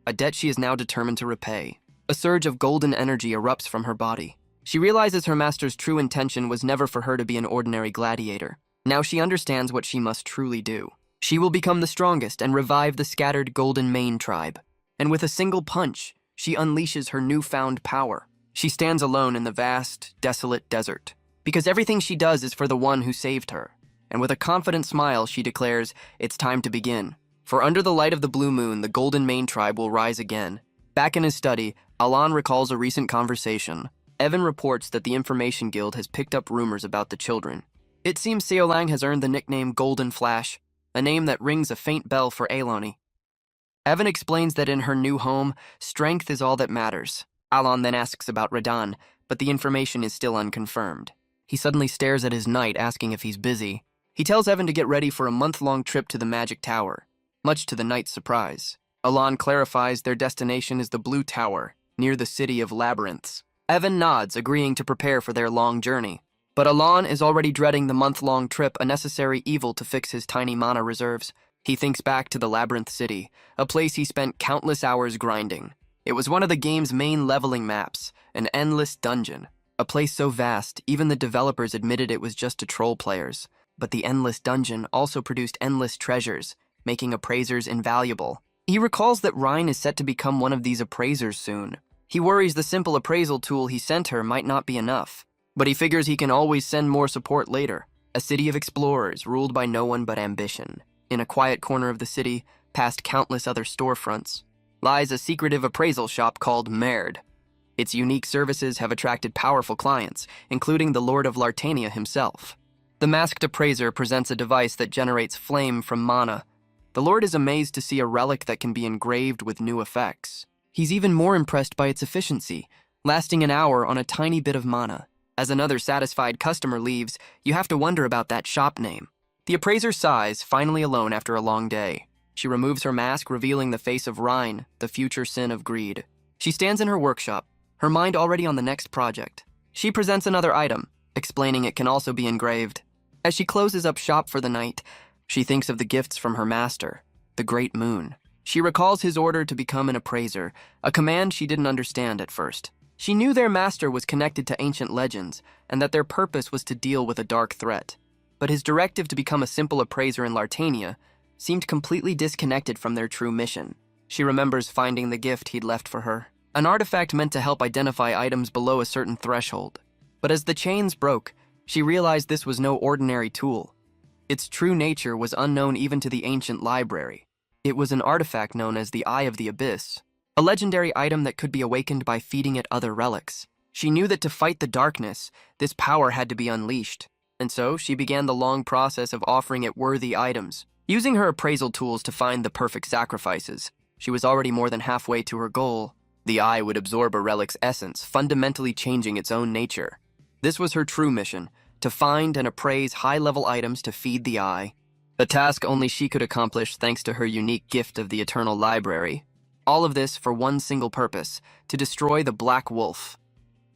A debt she is now determined to repay. A surge of golden energy erupts from her body. She realizes her master's true intention was never for her to be an ordinary gladiator. Now she understands what she must truly do. She will become the strongest and revive the scattered Golden Mane tribe. And with a single punch, she unleashes her newfound power. She stands alone in the vast, desolate desert, because everything she does is for the one who saved her. And with a confident smile, she declares, it's time to begin. For under the light of the blue moon, the Golden Mane tribe will rise again. Back in his study, Alon recalls a recent conversation. Evan reports that the Information Guild has picked up rumors about the children. It seems Seolang has earned the nickname Golden Flash, a name that rings a faint bell for Eloni. Evan explains that in her new home, strength is all that matters. Alon then asks about Radan, but the information is still unconfirmed. He suddenly stares at his knight, asking if he's busy. He tells Evan to get ready for a month-long trip to the Magic Tower, much to the knight's surprise. Alon clarifies their destination is the Blue Tower, near the city of Labyrinths. Evan nods, agreeing to prepare for their long journey. But Alon is already dreading the month-long trip, a necessary evil to fix his tiny mana reserves. He thinks back to the Labyrinth City, a place he spent countless hours grinding. It was one of the game's main leveling maps, an endless dungeon. A place so vast, even the developers admitted it was just to troll players. But the endless dungeon also produced endless treasures, making appraisers invaluable. He recalls that Rhine is set to become one of these appraisers soon. He worries the simple appraisal tool he sent her might not be enough, but he figures he can always send more support later. A city of explorers ruled by no one but ambition. In a quiet corner of the city, past countless other storefronts, lies a secretive appraisal shop called Merd. Its unique services have attracted powerful clients, including the Lord of Lartania himself. The masked appraiser presents a device that generates flame from mana. The Lord is amazed to see a relic that can be engraved with new effects. He's even more impressed by its efficiency, lasting an hour on a tiny bit of mana. As another satisfied customer leaves, you have to wonder about that shop name. The appraiser sighs, finally alone after a long day. She removes her mask, revealing the face of Rhine, the future sin of greed. She stands in her workshop, her mind already on the next project. She presents another item, explaining it can also be engraved. As she closes up shop for the night, she thinks of the gifts from her master, the Great Moon. She recalls his order to become an appraiser, a command she didn't understand at first. She knew their master was connected to ancient legends and that their purpose was to deal with a dark threat. But his directive to become a simple appraiser in Lartania seemed completely disconnected from their true mission. She remembers finding the gift he'd left for her, an artifact meant to help identify items below a certain threshold. But as the chains broke, she realized this was no ordinary tool. Its true nature was unknown even to the ancient library. It was an artifact known as the Eye of the Abyss, a legendary item that could be awakened by feeding it other relics. She knew that to fight the darkness, this power had to be unleashed, and so she began the long process of offering it worthy items. Using her appraisal tools to find the perfect sacrifices, she was already more than halfway to her goal. The eye would absorb a relic's essence, fundamentally changing its own nature. This was her true mission, to find and appraise high-level items to feed the eye, a task only she could accomplish thanks to her unique gift of the Eternal Library. All of this for one single purpose, to destroy the Black Wolf.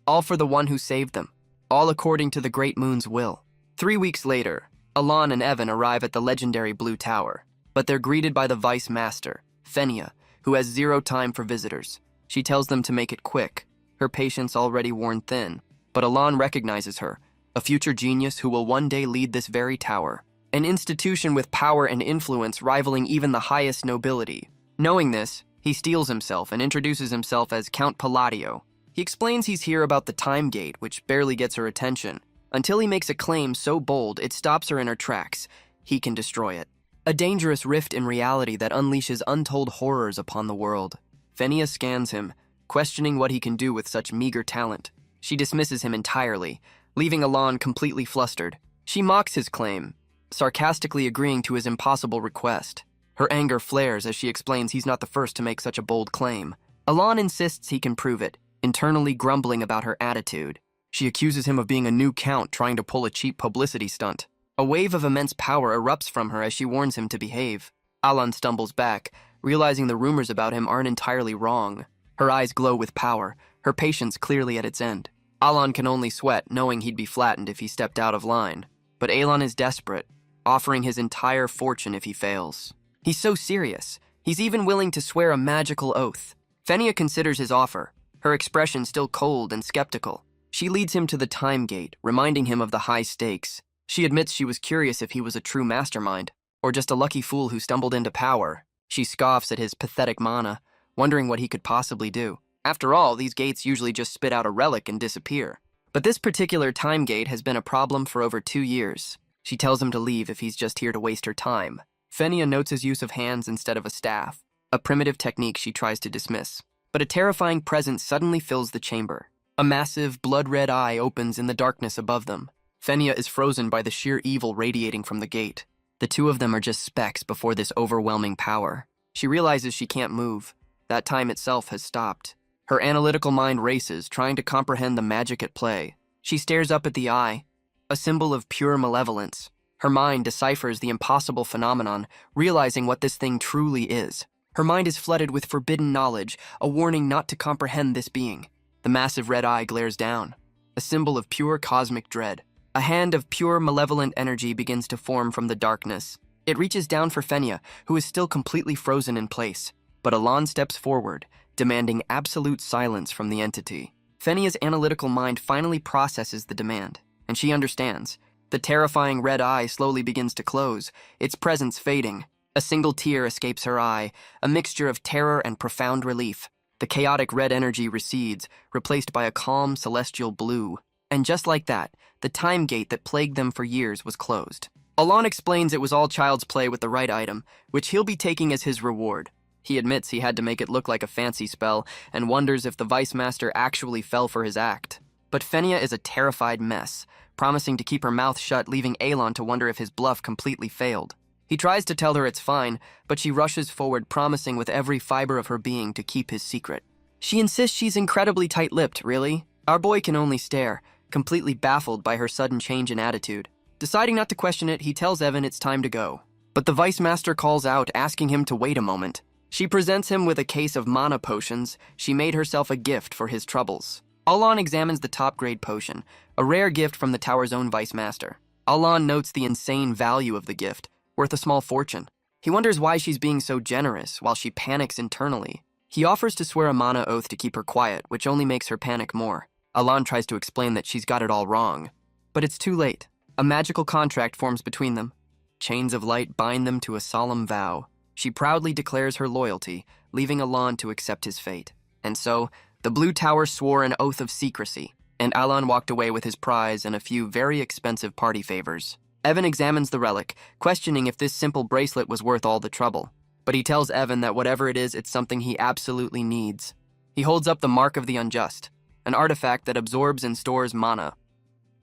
All for the one who saved them, all according to the Great Moon's will. 3 weeks later, Alon and Evan arrive at the legendary Blue Tower, but they're greeted by the Vice Master, Fenia, who has zero time for visitors. She tells them to make it quick, her patience already worn thin, but Alon recognizes her, a future genius who will one day lead this very tower, an institution with power and influence rivaling even the highest nobility. Knowing this, he steels himself and introduces himself as Count Palladio. He explains he's here about the time gate, which barely gets her attention, until he makes a claim so bold it stops her in her tracks. He can destroy it. A dangerous rift in reality that unleashes untold horrors upon the world. Fenia scans him, questioning what he can do with such meager talent. She dismisses him entirely, leaving Alon completely flustered. She mocks his claim, sarcastically agreeing to his impossible request. Her anger flares as she explains he's not the first to make such a bold claim. Alon insists he can prove it, internally grumbling about her attitude. She accuses him of being a new count trying to pull a cheap publicity stunt. A wave of immense power erupts from her as she warns him to behave. Alon stumbles back, realizing the rumors about him aren't entirely wrong. Her eyes glow with power, her patience clearly at its end. Alon can only sweat, knowing he'd be flattened if he stepped out of line. But Alon is desperate, offering his entire fortune if he fails. He's so serious, he's even willing to swear a magical oath. Fenia considers his offer, her expression still cold and skeptical. She leads him to the time gate, reminding him of the high stakes. She admits she was curious if he was a true mastermind, or just a lucky fool who stumbled into power. She scoffs at his pathetic mana, wondering what he could possibly do. After all, these gates usually just spit out a relic and disappear. But this particular time gate has been a problem for over 2 years. She tells him to leave if he's just here to waste her time. Fenia notes his use of hands instead of a staff, a primitive technique she tries to dismiss. But a terrifying presence suddenly fills the chamber. A massive, blood-red eye opens in the darkness above them. Fenia is frozen by the sheer evil radiating from the gate. The two of them are just specks before this overwhelming power. She realizes she can't move. That time itself has stopped. Her analytical mind races, trying to comprehend the magic at play. She stares up at the eye, a symbol of pure malevolence. Her mind deciphers the impossible phenomenon, realizing what this thing truly is. Her mind is flooded with forbidden knowledge, a warning not to comprehend this being. The massive red eye glares down, a symbol of pure cosmic dread. A hand of pure malevolent energy begins to form from the darkness. It reaches down for Fenia, who is still completely frozen in place. But Alon steps forward, demanding absolute silence from the entity. Fenia's analytical mind finally processes the demand, and she understands. The terrifying red eye slowly begins to close, its presence fading. A single tear escapes her eye, a mixture of terror and profound relief. The chaotic red energy recedes, replaced by a calm celestial blue. And just like that, the time gate that plagued them for years was closed. Alon explains it was all child's play with the right item, which he'll be taking as his reward. He admits he had to make it look like a fancy spell and wonders if the Vice Master actually fell for his act. But Fenia is a terrified mess, promising to keep her mouth shut, leaving Alon to wonder if his bluff completely failed. He tries to tell her it's fine, but she rushes forward, promising with every fiber of her being to keep his secret. She insists she's incredibly tight-lipped, really. Our boy can only stare, completely baffled by her sudden change in attitude. Deciding not to question it, he tells Evan it's time to go. But the Vice Master calls out, asking him to wait a moment. She presents him with a case of mana potions she made herself a gift for his troubles. Alon examines the top-grade potion, a rare gift from the tower's own Vice Master. Alon notes the insane value of the gift, worth a small fortune. He wonders why she's being so generous while she panics internally. He offers to swear a mana oath to keep her quiet, which only makes her panic more. Alan tries to explain that she's got it all wrong. But it's too late. A magical contract forms between them. Chains of light bind them to a solemn vow. She proudly declares her loyalty, leaving Alan to accept his fate. And so, the Blue Tower swore an oath of secrecy, and Alan walked away with his prize and a few very expensive party favors. Evan examines the relic, questioning if this simple bracelet was worth all the trouble. But he tells Evan that whatever it is, it's something he absolutely needs. He holds up the Mark of the Unjust, an artifact that absorbs and stores mana.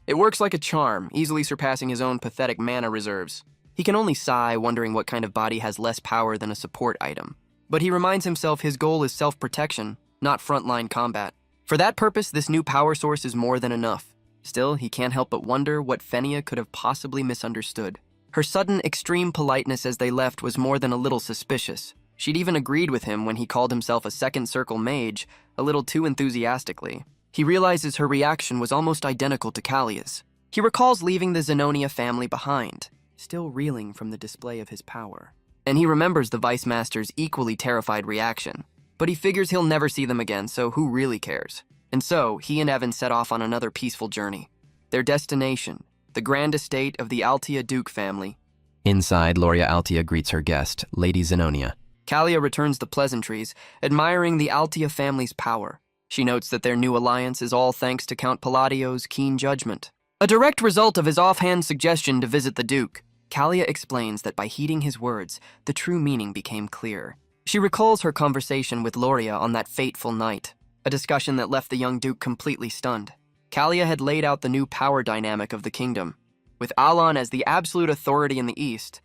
It works like a charm, easily surpassing his own pathetic mana reserves. He can only sigh, wondering what kind of body has less power than a support item. But he reminds himself his goal is self-protection, not frontline combat. For that purpose, this new power source is more than enough. Still, he can't help but wonder what Fenia could have possibly misunderstood. Her sudden, extreme politeness as they left was more than a little suspicious. She'd even agreed with him when he called himself a second circle mage, a little too enthusiastically. He realizes her reaction was almost identical to Callia's. He recalls leaving the Zenonia family behind, still reeling from the display of his power. And he remembers the Vice Master's equally terrified reaction. But he figures he'll never see them again, so who really cares? And so, he and Evan set off on another peaceful journey. Their destination, the grand estate of the Altia Duke family. Inside, Loria Altia greets her guest, Lady Zenonia. Callia returns the pleasantries, admiring the Altia family's power. She notes that their new alliance is all thanks to Count Palladio's keen judgment. A direct result of his offhand suggestion to visit the Duke. Callia explains that by heeding his words, the true meaning became clear. She recalls her conversation with Loria on that fateful night, a discussion that left the young Duke completely stunned. Callia had laid out the new power dynamic of the kingdom. With Alan as the absolute authority in the east,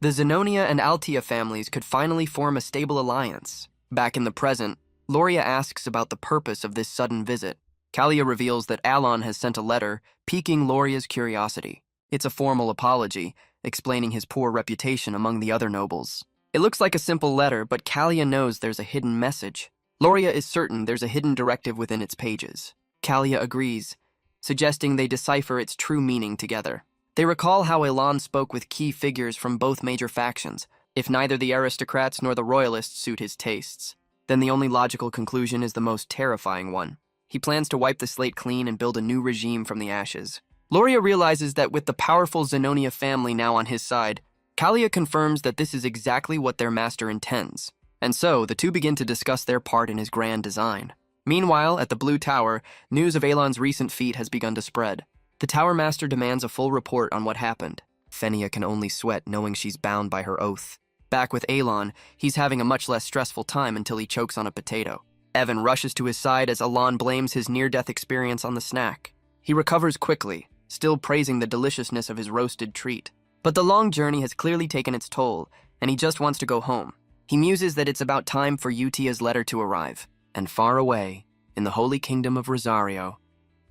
the Zenonia and Altia families could finally form a stable alliance. Back in the present, Loria asks about the purpose of this sudden visit. Callia reveals that Alan has sent a letter, piquing Loria's curiosity. It's a formal apology, explaining his poor reputation among the other nobles. It looks like a simple letter, but Callia knows there's a hidden message. Loria is certain there's a hidden directive within its pages. Callia agrees, suggesting they decipher its true meaning together. They recall how Elan spoke with key figures from both major factions. If neither the aristocrats nor the royalists suit his tastes, then the only logical conclusion is the most terrifying one. He plans to wipe the slate clean and build a new regime from the ashes. Loria realizes that with the powerful Zenonia family now on his side, Callia confirms that this is exactly what their master intends. And so, the two begin to discuss their part in his grand design. Meanwhile, at the Blue Tower, news of Elan's recent feat has begun to spread. The Tower Master demands a full report on what happened. Fenia can only sweat knowing she's bound by her oath. Back with Elan, he's having a much less stressful time until he chokes on a potato. Evan rushes to his side as Alan blames his near-death experience on the snack. He recovers quickly, still praising the deliciousness of his roasted treat. But the long journey has clearly taken its toll, and he just wants to go home. He muses that it's about time for Utia's letter to arrive. And far away, in the holy kingdom of Rosario,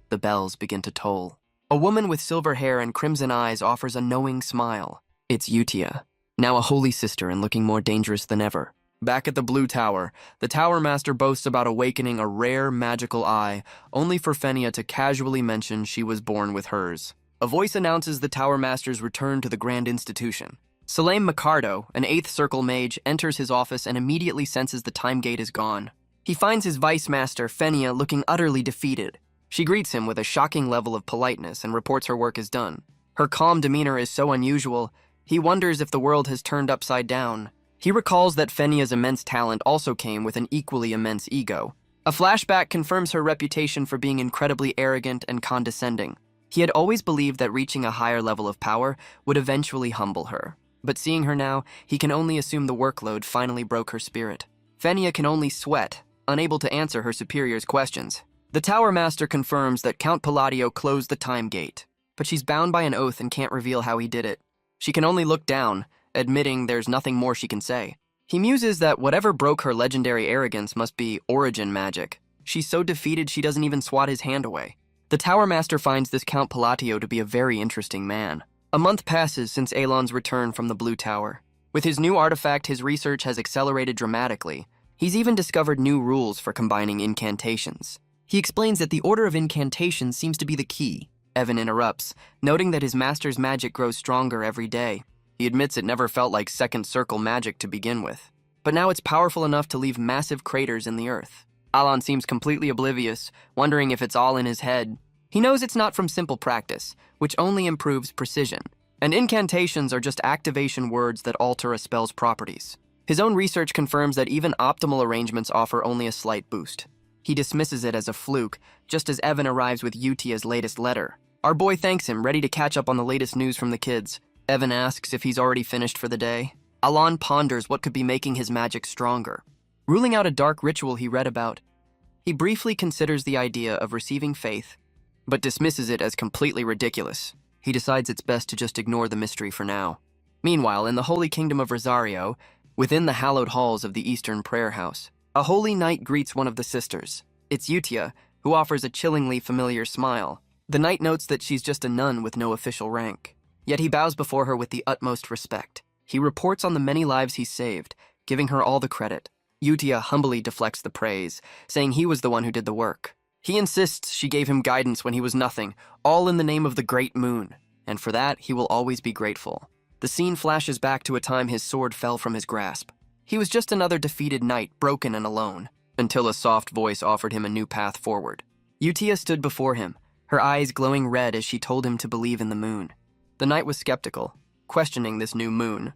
the bells begin to toll. A woman with silver hair and crimson eyes offers a knowing smile. It's Utia, now a holy sister and looking more dangerous than ever. Back at the Blue Tower, the Tower Master boasts about awakening a rare magical eye, only for Fenia to casually mention she was born with hers. A voice announces the Tower Master's return to the Grand Institution. Salame Micardo, an 8th Circle mage, enters his office and immediately senses the time gate is gone. He finds his Vice Master, Fenia, looking utterly defeated. She greets him with a shocking level of politeness and reports her work is done. Her calm demeanor is so unusual, he wonders if the world has turned upside down. He recalls that Fenia's immense talent also came with an equally immense ego. A flashback confirms her reputation for being incredibly arrogant and condescending. He had always believed that reaching a higher level of power would eventually humble her. But seeing her now, he can only assume the workload finally broke her spirit. Fenia can only sweat, unable to answer her superior's questions. The Tower Master confirms that Count Palladio closed the time gate, but she's bound by an oath and can't reveal how he did it. She can only look down, admitting there's nothing more she can say. He muses that whatever broke her legendary arrogance must be origin magic. She's so defeated she doesn't even swat his hand away. The Tower Master finds this Count Palladio to be a very interesting man. A month passes since Elan's return from the Blue Tower. With his new artifact, his research has accelerated dramatically. He's even discovered new rules for combining incantations. He explains that the order of incantations seems to be the key. Evan interrupts, noting that his master's magic grows stronger every day. He admits it never felt like second circle magic to begin with, but now it's powerful enough to leave massive craters in the earth. Alon seems completely oblivious, wondering if it's all in his head. He knows it's not from simple practice, which only improves precision, and incantations are just activation words that alter a spell's properties. His own research confirms that even optimal arrangements offer only a slight boost. He dismisses it as a fluke, just as Evan arrives with Utia's latest letter. Our boy thanks him, ready to catch up on the latest news from the kids. Evan asks if he's already finished for the day. Alon ponders what could be making his magic stronger. Ruling out a dark ritual he read about, he briefly considers the idea of receiving faith, but dismisses it as completely ridiculous. He decides it's best to just ignore the mystery for now. Meanwhile, in the Holy Kingdom of Rosario, within the hallowed halls of the Eastern Prayer House, a holy knight greets one of the sisters. It's Utia, who offers a chillingly familiar smile. The knight notes that she's just a nun with no official rank, yet he bows before her with the utmost respect. He reports on the many lives he's saved, giving her all the credit. Utia humbly deflects the praise, saying he was the one who did the work. He insists she gave him guidance when he was nothing, all in the name of the Great Moon, and for that he will always be grateful. The scene flashes back to a time his sword fell from his grasp. He was just another defeated knight, broken and alone, until a soft voice offered him a new path forward. Utia stood before him, her eyes glowing red as she told him to believe in the moon. The knight was skeptical, questioning this new moon,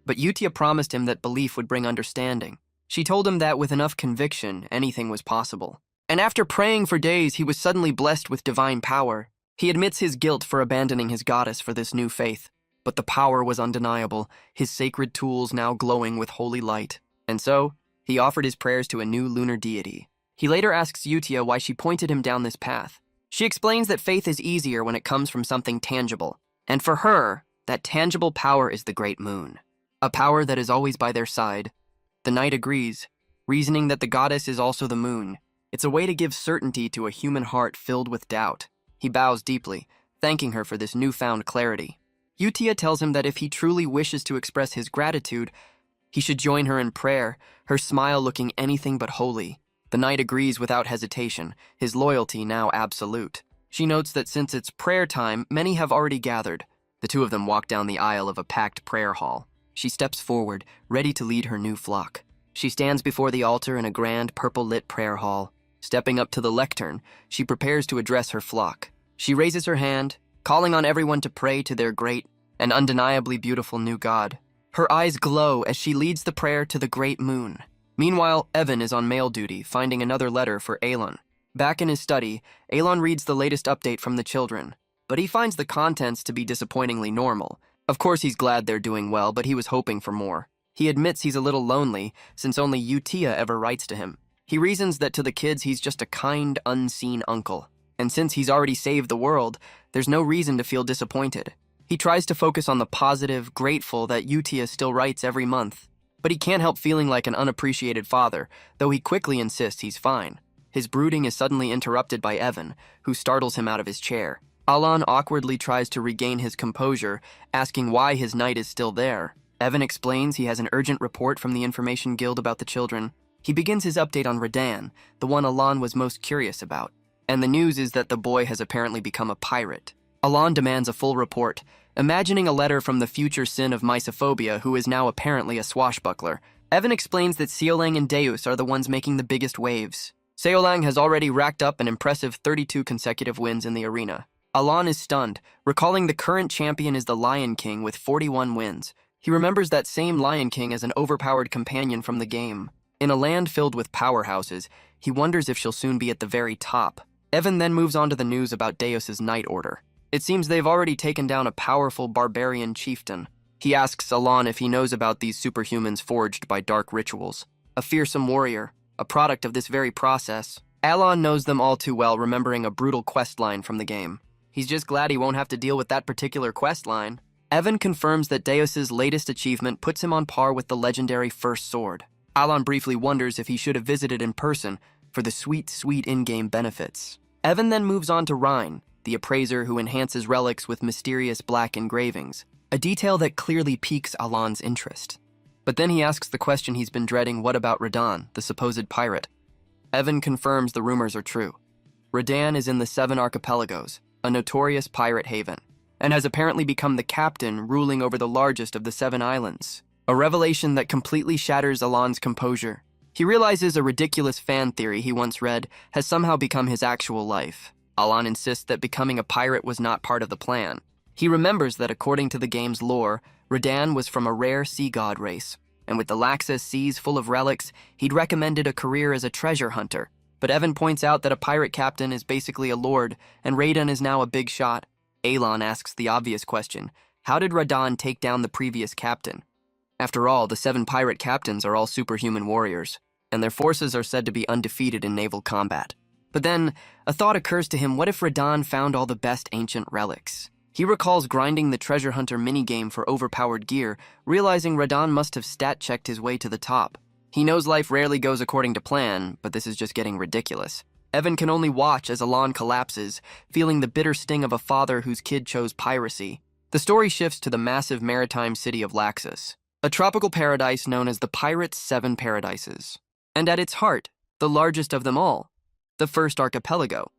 but Utia promised him that belief would bring understanding. She told him that with enough conviction, anything was possible. And after praying for days, he was suddenly blessed with divine power. He admits his guilt for abandoning his goddess for this new faith, but the power was undeniable, his sacred tools now glowing with holy light. And so, he offered his prayers to a new lunar deity. He later asks Utia why she pointed him down this path. She explains that faith is easier when it comes from something tangible, and for her, that tangible power is the Great Moon, a power that is always by their side. The knight agrees, reasoning that the goddess is also the moon. It's a way to give certainty to a human heart filled with doubt. He bows deeply, thanking her for this newfound clarity. Utia tells him that if he truly wishes to express his gratitude, he should join her in prayer, her smile looking anything but holy. The knight agrees without hesitation, his loyalty now absolute. She notes that since it's prayer time, many have already gathered. The two of them walk down the aisle of a packed prayer hall. She steps forward, ready to lead her new flock. She stands before the altar in a grand purple-lit prayer hall. Stepping up to the lectern, she prepares to address her flock. She raises her hand, calling on everyone to pray to their great and undeniably beautiful new god. Her eyes glow as she leads the prayer to the Great Moon. Meanwhile, Evan is on mail duty, finding another letter for Alon. Back in his study, Alon reads the latest update from the children, but he finds the contents to be disappointingly normal. Of course, he's glad they're doing well, but he was hoping for more. He admits he's a little lonely, since only Utia ever writes to him. He reasons that to the kids he's just a kind, unseen uncle. And since he's already saved the world, there's no reason to feel disappointed. He tries to focus on the positive, grateful that Utia still writes every month. But he can't help feeling like an unappreciated father, though he quickly insists he's fine. His brooding is suddenly interrupted by Evan, who startles him out of his chair. Alon awkwardly tries to regain his composure, asking why his knight is still there. Evan explains he has an urgent report from the Information Guild about the children. He begins his update on Radan, the one Alon was most curious about. And the news is that the boy has apparently become a pirate. Alon demands a full report, imagining a letter from the future sin of Mysophobia, who is now apparently a swashbuckler. Evan explains that Seolang and Deus are the ones making the biggest waves. Seolang has already racked up an impressive 32 consecutive wins in the arena. Alon is stunned, recalling the current champion is the Lion King with 41 wins. He remembers that same Lion King as an overpowered companion from the game. In a land filled with powerhouses, he wonders if she'll soon be at the very top. Evan then moves on to the news about Deus's Knight Order. It seems they've already taken down a powerful barbarian chieftain. He asks Alon if he knows about these superhumans forged by dark rituals. A fearsome warrior, a product of this very process. Alon knows them all too well, remembering a brutal quest line from the game. He's just glad he won't have to deal with that particular quest line. Evan confirms that Deus's latest achievement puts him on par with the legendary First Sword. Alon briefly wonders if he should have visited in person for the sweet, sweet in-game benefits. Evan then moves on to Rhine, the appraiser who enhances relics with mysterious black engravings, a detail that clearly piques Alon's interest. But then he asks the question he's been dreading, what about Radan, the supposed pirate? Evan confirms the rumors are true. Radan is in the Seven Archipelagos, a notorious pirate haven, and has apparently become the captain ruling over the largest of the 7 islands. A revelation that completely shatters Alon's composure. He realizes a ridiculous fan theory he once read has somehow become his actual life. Alon insists that becoming a pirate was not part of the plan. He remembers that according to the game's lore, Radan was from a rare sea god race, and with the Laxus seas full of relics, he'd recommended a career as a treasure hunter. But Evan points out that a pirate captain is basically a lord, and Radan is now a big shot. Alon asks the obvious question, how did Radan take down the previous captain? After all, the 7 pirate captains are all superhuman warriors, and their forces are said to be undefeated in naval combat. But then, a thought occurs to him, what if Radan found all the best ancient relics? He recalls grinding the treasure hunter minigame for overpowered gear, realizing Radan must have stat-checked his way to the top. He knows life rarely goes according to plan, but this is just getting ridiculous. Evan can only watch as Alon collapses, feeling the bitter sting of a father whose kid chose piracy. The story shifts to the massive maritime city of Laxus, a tropical paradise known as the Pirates' 7 Paradises. And at its heart, the largest of them all, the first archipelago.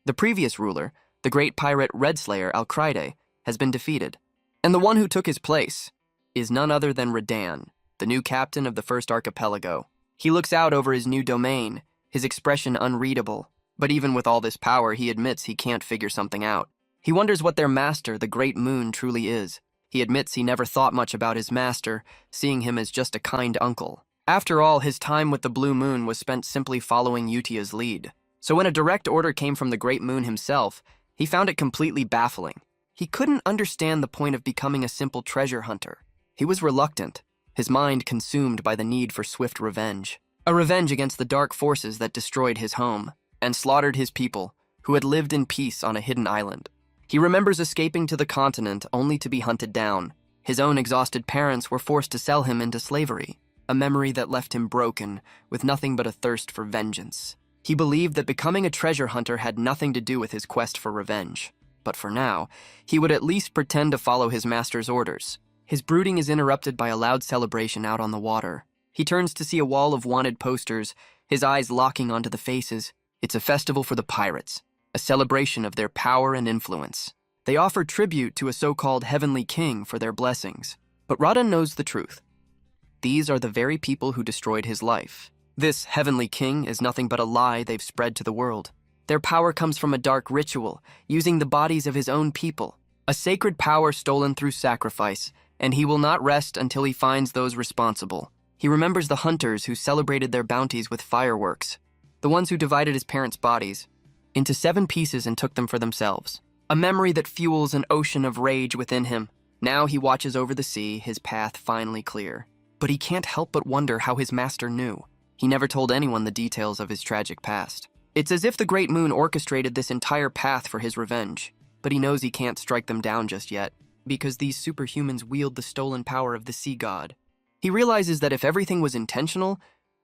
The previous ruler, the great pirate Redslayer Alcride, has been defeated. And the one who took his place is none other than Radan, the new captain of the first archipelago. He looks out over his new domain, his expression unreadable. But even with all this power, he admits he can't figure something out. He wonders what their master, the Great Moon, truly is. He admits he never thought much about his master, seeing him as just a kind uncle. After all, his time with the Blue Moon was spent simply following Utia's lead. So when a direct order came from the Great Moon himself, he found it completely baffling. He couldn't understand the point of becoming a simple treasure hunter. He was reluctant, his mind consumed by the need for swift revenge. A revenge against the dark forces that destroyed his home and slaughtered his people, who had lived in peace on a hidden island. He remembers escaping to the continent only to be hunted down. His own exhausted parents were forced to sell him into slavery, a memory that left him broken, with nothing but a thirst for vengeance. He believed that becoming a treasure hunter had nothing to do with his quest for revenge. But for now, he would at least pretend to follow his master's orders. His brooding is interrupted by a loud celebration out on the water. He turns to see a wall of wanted posters, his eyes locking onto the faces. It's a festival for the pirates, a celebration of their power and influence. They offer tribute to a so-called heavenly king for their blessings. But Radan knows the truth. These are the very people who destroyed his life. This heavenly king is nothing but a lie they've spread to the world. Their power comes from a dark ritual, using the bodies of his own people, a sacred power stolen through sacrifice, and he will not rest until he finds those responsible. He remembers the hunters who celebrated their bounties with fireworks, the ones who divided his parents' bodies into 7 pieces and took them for themselves, a memory that fuels an ocean of rage within him. Now he watches over the sea, his path finally clear. But he can't help but wonder how his master knew. He never told anyone the details of his tragic past. It's as if the Great Moon orchestrated this entire path for his revenge. But he knows he can't strike them down just yet, because these superhumans wield the stolen power of the sea god. He realizes that if everything was intentional,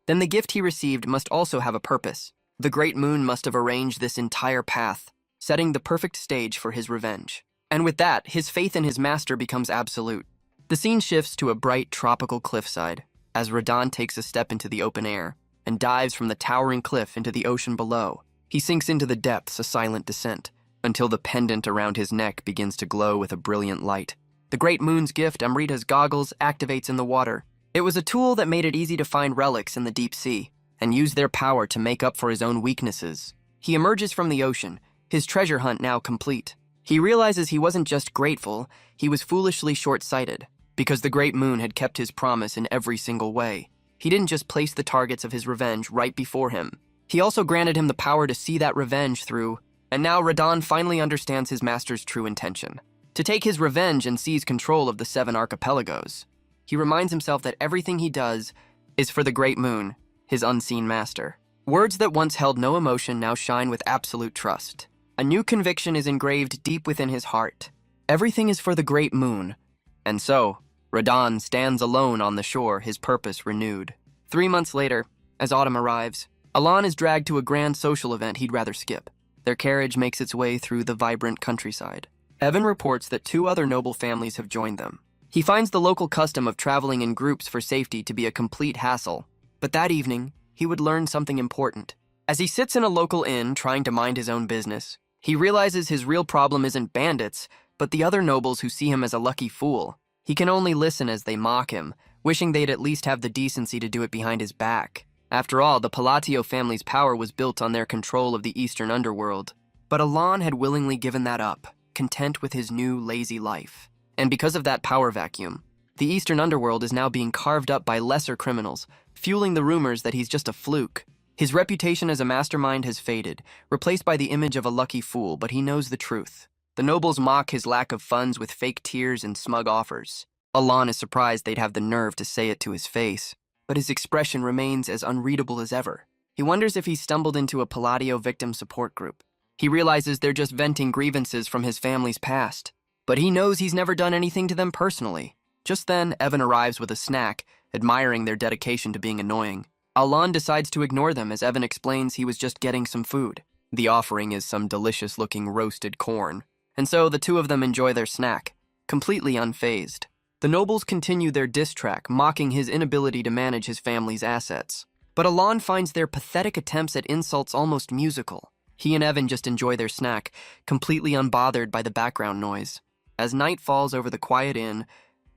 then the gift he received must also have a purpose. The Great Moon must have arranged this entire path, setting the perfect stage for his revenge. And with that, his faith in his master becomes absolute. The scene shifts to a bright tropical cliffside, as Radan takes a step into the open air and dives from the towering cliff into the ocean below. He sinks into the depths, a silent descent, until the pendant around his neck begins to glow with a brilliant light. The Great Moon's gift, Amrita's goggles, activates in the water. It was a tool that made it easy to find relics in the deep sea, and use their power to make up for his own weaknesses. He emerges from the ocean, his treasure hunt now complete. He realizes he wasn't just grateful, he was foolishly short-sighted, because the Great Moon had kept his promise in every single way. He didn't just place the targets of his revenge right before him. He also granted him the power to see that revenge through, and now Radan finally understands his master's true intention: to take his revenge and seize control of the 7 archipelagos. He reminds himself that everything he does is for the Great Moon, his unseen master. Words that once held no emotion now shine with absolute trust. A new conviction is engraved deep within his heart. Everything is for the Great Moon. And so, Radan stands alone on the shore, his purpose renewed. 3 months later, as autumn arrives, Alon is dragged to a grand social event he'd rather skip. Their carriage makes its way through the vibrant countryside. Evan reports that 2 other noble families have joined them. He finds the local custom of traveling in groups for safety to be a complete hassle. But that evening, he would learn something important. As he sits in a local inn trying to mind his own business, he realizes his real problem isn't bandits, But the other nobles who see him as a lucky fool, he can only listen as they mock him, wishing they'd at least have the decency to do it behind his back. After all, the Palatio family's power was built on their control of the eastern underworld. But Alon had willingly given that up, content with his new, lazy life. And because of that power vacuum, the eastern underworld is now being carved up by lesser criminals, fueling the rumors that he's just a fluke. His reputation as a mastermind has faded, replaced by the image of a lucky fool, but he knows the truth. The nobles mock his lack of funds with fake tears and smug offers. Alon is surprised they'd have the nerve to say it to his face, but his expression remains as unreadable as ever. He wonders if he's stumbled into a Palladio victim support group. He realizes they're just venting grievances from his family's past, but he knows he's never done anything to them personally. Just then, Evan arrives with a snack, admiring their dedication to being annoying. Alon decides to ignore them as Evan explains he was just getting some food. The offering is some delicious-looking roasted corn, and so the two of them enjoy their snack, completely unfazed. The nobles continue their diss track, mocking his inability to manage his family's assets. But Alon finds their pathetic attempts at insults almost musical. He and Evan just enjoy their snack, completely unbothered by the background noise. As night falls over the quiet inn,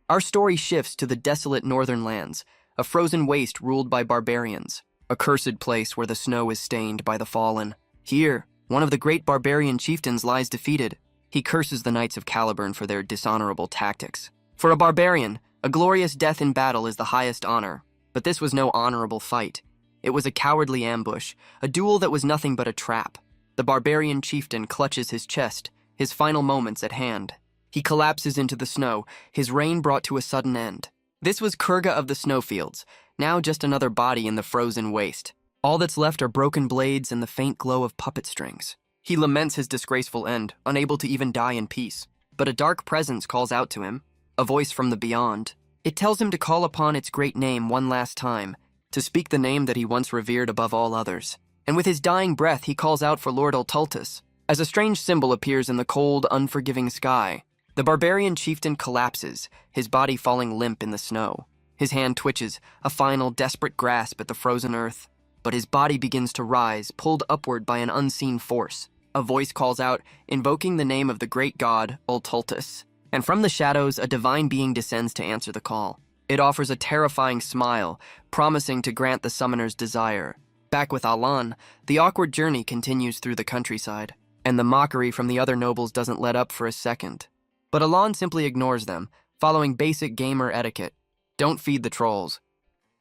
our story shifts to the desolate northern lands, a frozen waste ruled by barbarians, a cursed place where the snow is stained by the fallen. Here, one of the great barbarian chieftains lies defeated. He curses the Knights of Caliburn for their dishonorable tactics. For a barbarian, a glorious death in battle is the highest honor, but this was no honorable fight. It was a cowardly ambush, a duel that was nothing but a trap. The barbarian chieftain clutches his chest, his final moments at hand. He collapses into the snow, his reign brought to a sudden end. This was Kurga of the snowfields, now just another body in the frozen waste. All that's left are broken blades and the faint glow of puppet strings. He laments his disgraceful end, unable to even die in peace. But a dark presence calls out to him, a voice from the beyond. It tells him to call upon its great name one last time, to speak the name that he once revered above all others. And with his dying breath, he calls out for Lord Ultultus, as a strange symbol appears in the cold, unforgiving sky. The barbarian chieftain collapses, his body falling limp in the snow. His hand twitches, a final, desperate grasp at the frozen earth. But his body begins to rise, pulled upward by an unseen force. A voice calls out, invoking the name of the great god, Ultultus. And from the shadows, a divine being descends to answer the call. It offers a terrifying smile, promising to grant the summoner's desire. Back with Alon, the awkward journey continues through the countryside, and the mockery from the other nobles doesn't let up for a second. But Alon simply ignores them, following basic gamer etiquette. Don't feed the trolls.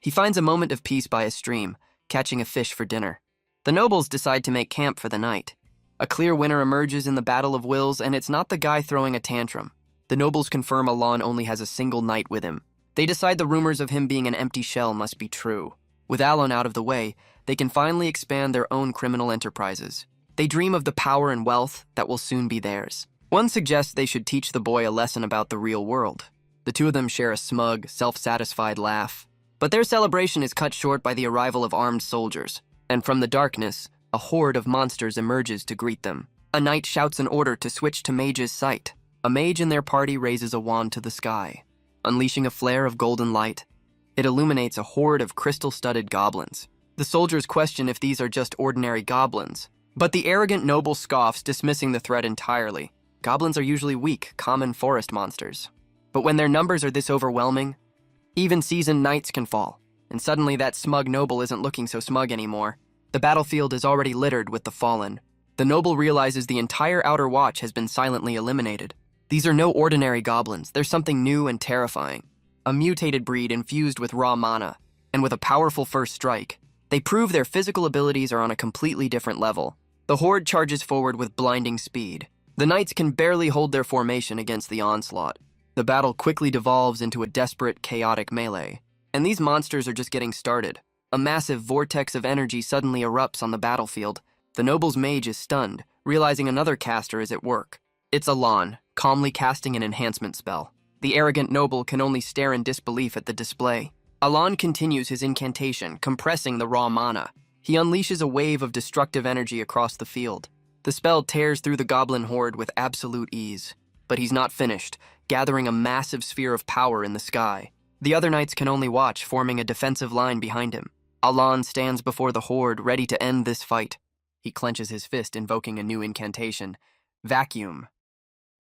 He finds a moment of peace by a stream, catching a fish for dinner. The nobles decide to make camp for the night. A clear winner emerges in the Battle of Wills, and it's not the guy throwing a tantrum. The nobles confirm Alon only has a single knight with him. They decide the rumors of him being an empty shell must be true. With Alon out of the way, they can finally expand their own criminal enterprises. They dream of the power and wealth that will soon be theirs. One suggests they should teach the boy a lesson about the real world. The two of them share a smug, self-satisfied laugh. But their celebration is cut short by the arrival of armed soldiers, and from the darkness, a horde of monsters emerges to greet them. A knight shouts an order to switch to mage's sight. A mage in their party raises a wand to the sky, unleashing a flare of golden light. It illuminates a horde of crystal-studded goblins. The soldiers question if these are just ordinary goblins, but the arrogant noble scoffs, dismissing the threat entirely. Goblins are usually weak, common forest monsters. But when their numbers are this overwhelming, even seasoned knights can fall, and suddenly that smug noble isn't looking so smug anymore. The battlefield is already littered with the fallen. The noble realizes the entire Outer Watch has been silently eliminated. These are no ordinary goblins, they're something new and terrifying. A mutated breed infused with raw mana, and with a powerful first strike. They prove their physical abilities are on a completely different level. The horde charges forward with blinding speed. The knights can barely hold their formation against the onslaught. The battle quickly devolves into a desperate, chaotic melee. And these monsters are just getting started. A massive vortex of energy suddenly erupts on the battlefield. The noble's mage is stunned, realizing another caster is at work. It's Alon, calmly casting an enhancement spell. The arrogant noble can only stare in disbelief at the display. Alon continues his incantation, compressing the raw mana. He unleashes a wave of destructive energy across the field. The spell tears through the goblin horde with absolute ease. But he's not finished, gathering a massive sphere of power in the sky. The other knights can only watch, forming a defensive line behind him. Alon stands before the horde, ready to end this fight. He clenches his fist, invoking a new incantation. Vacuum.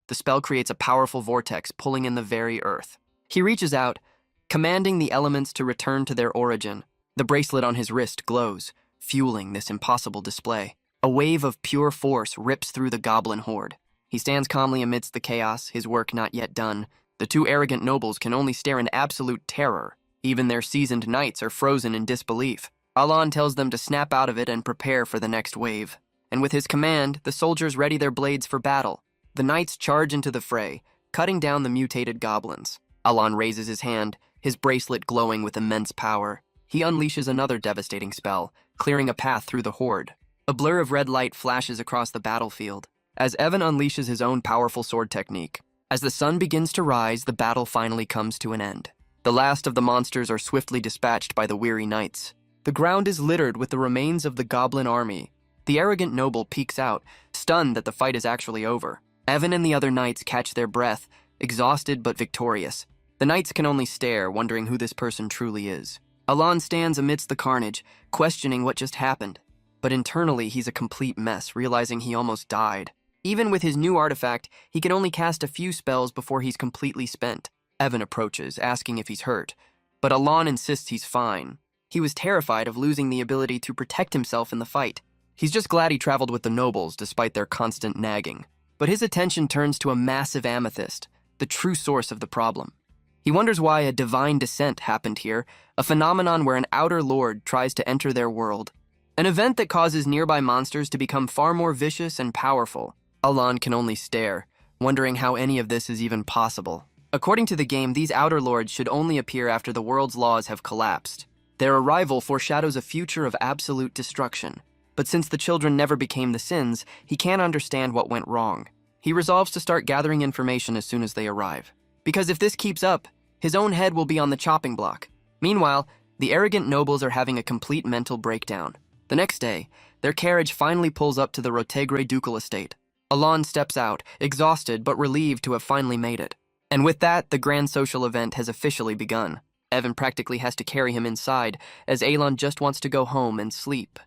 The spell creates a powerful vortex pulling in the very earth. He reaches out, commanding the elements to return to their origin. The bracelet on his wrist glows, fueling this impossible display. A wave of pure force rips through the goblin horde. He stands calmly amidst the chaos, his work not yet done. The two arrogant nobles can only stare in absolute terror. Even their seasoned knights are frozen in disbelief. Alon tells them to snap out of it and prepare for the next wave. And with his command, the soldiers ready their blades for battle. The knights charge into the fray, cutting down the mutated goblins. Alon raises his hand, his bracelet glowing with immense power. He unleashes another devastating spell, clearing a path through the horde. A blur of red light flashes across the battlefield as Evan unleashes his own powerful sword technique. As the sun begins to rise, the battle finally comes to an end. The last of the monsters are swiftly dispatched by the weary knights. The ground is littered with the remains of the goblin army. The arrogant noble peeks out, stunned that the fight is actually over. Evan and the other knights catch their breath, exhausted but victorious. The knights can only stare, wondering who this person truly is. Alon stands amidst the carnage, questioning what just happened. But internally, he's a complete mess, realizing he almost died. Even with his new artifact, he can only cast a few spells before he's completely spent. Evan approaches, asking if he's hurt, but Alon insists he's fine. He was terrified of losing the ability to protect himself in the fight. He's just glad he traveled with the nobles, despite their constant nagging. But his attention turns to a massive amethyst, the true source of the problem. He wonders why a divine descent happened here, a phenomenon where an outer lord tries to enter their world. An event that causes nearby monsters to become far more vicious and powerful. Alon can only stare, wondering how any of this is even possible. According to the game, these outer lords should only appear after the world's laws have collapsed. Their arrival foreshadows a future of absolute destruction. But since the children never became the sins, he can't understand what went wrong. He resolves to start gathering information as soon as they arrive. Because if this keeps up, his own head will be on the chopping block. Meanwhile, the arrogant nobles are having a complete mental breakdown. The next day, their carriage finally pulls up to the Rotegre ducal estate. Alon steps out, exhausted but relieved to have finally made it. And with that, the grand social event has officially begun. Evan practically has to carry him inside, as Alon just wants to go home and sleep.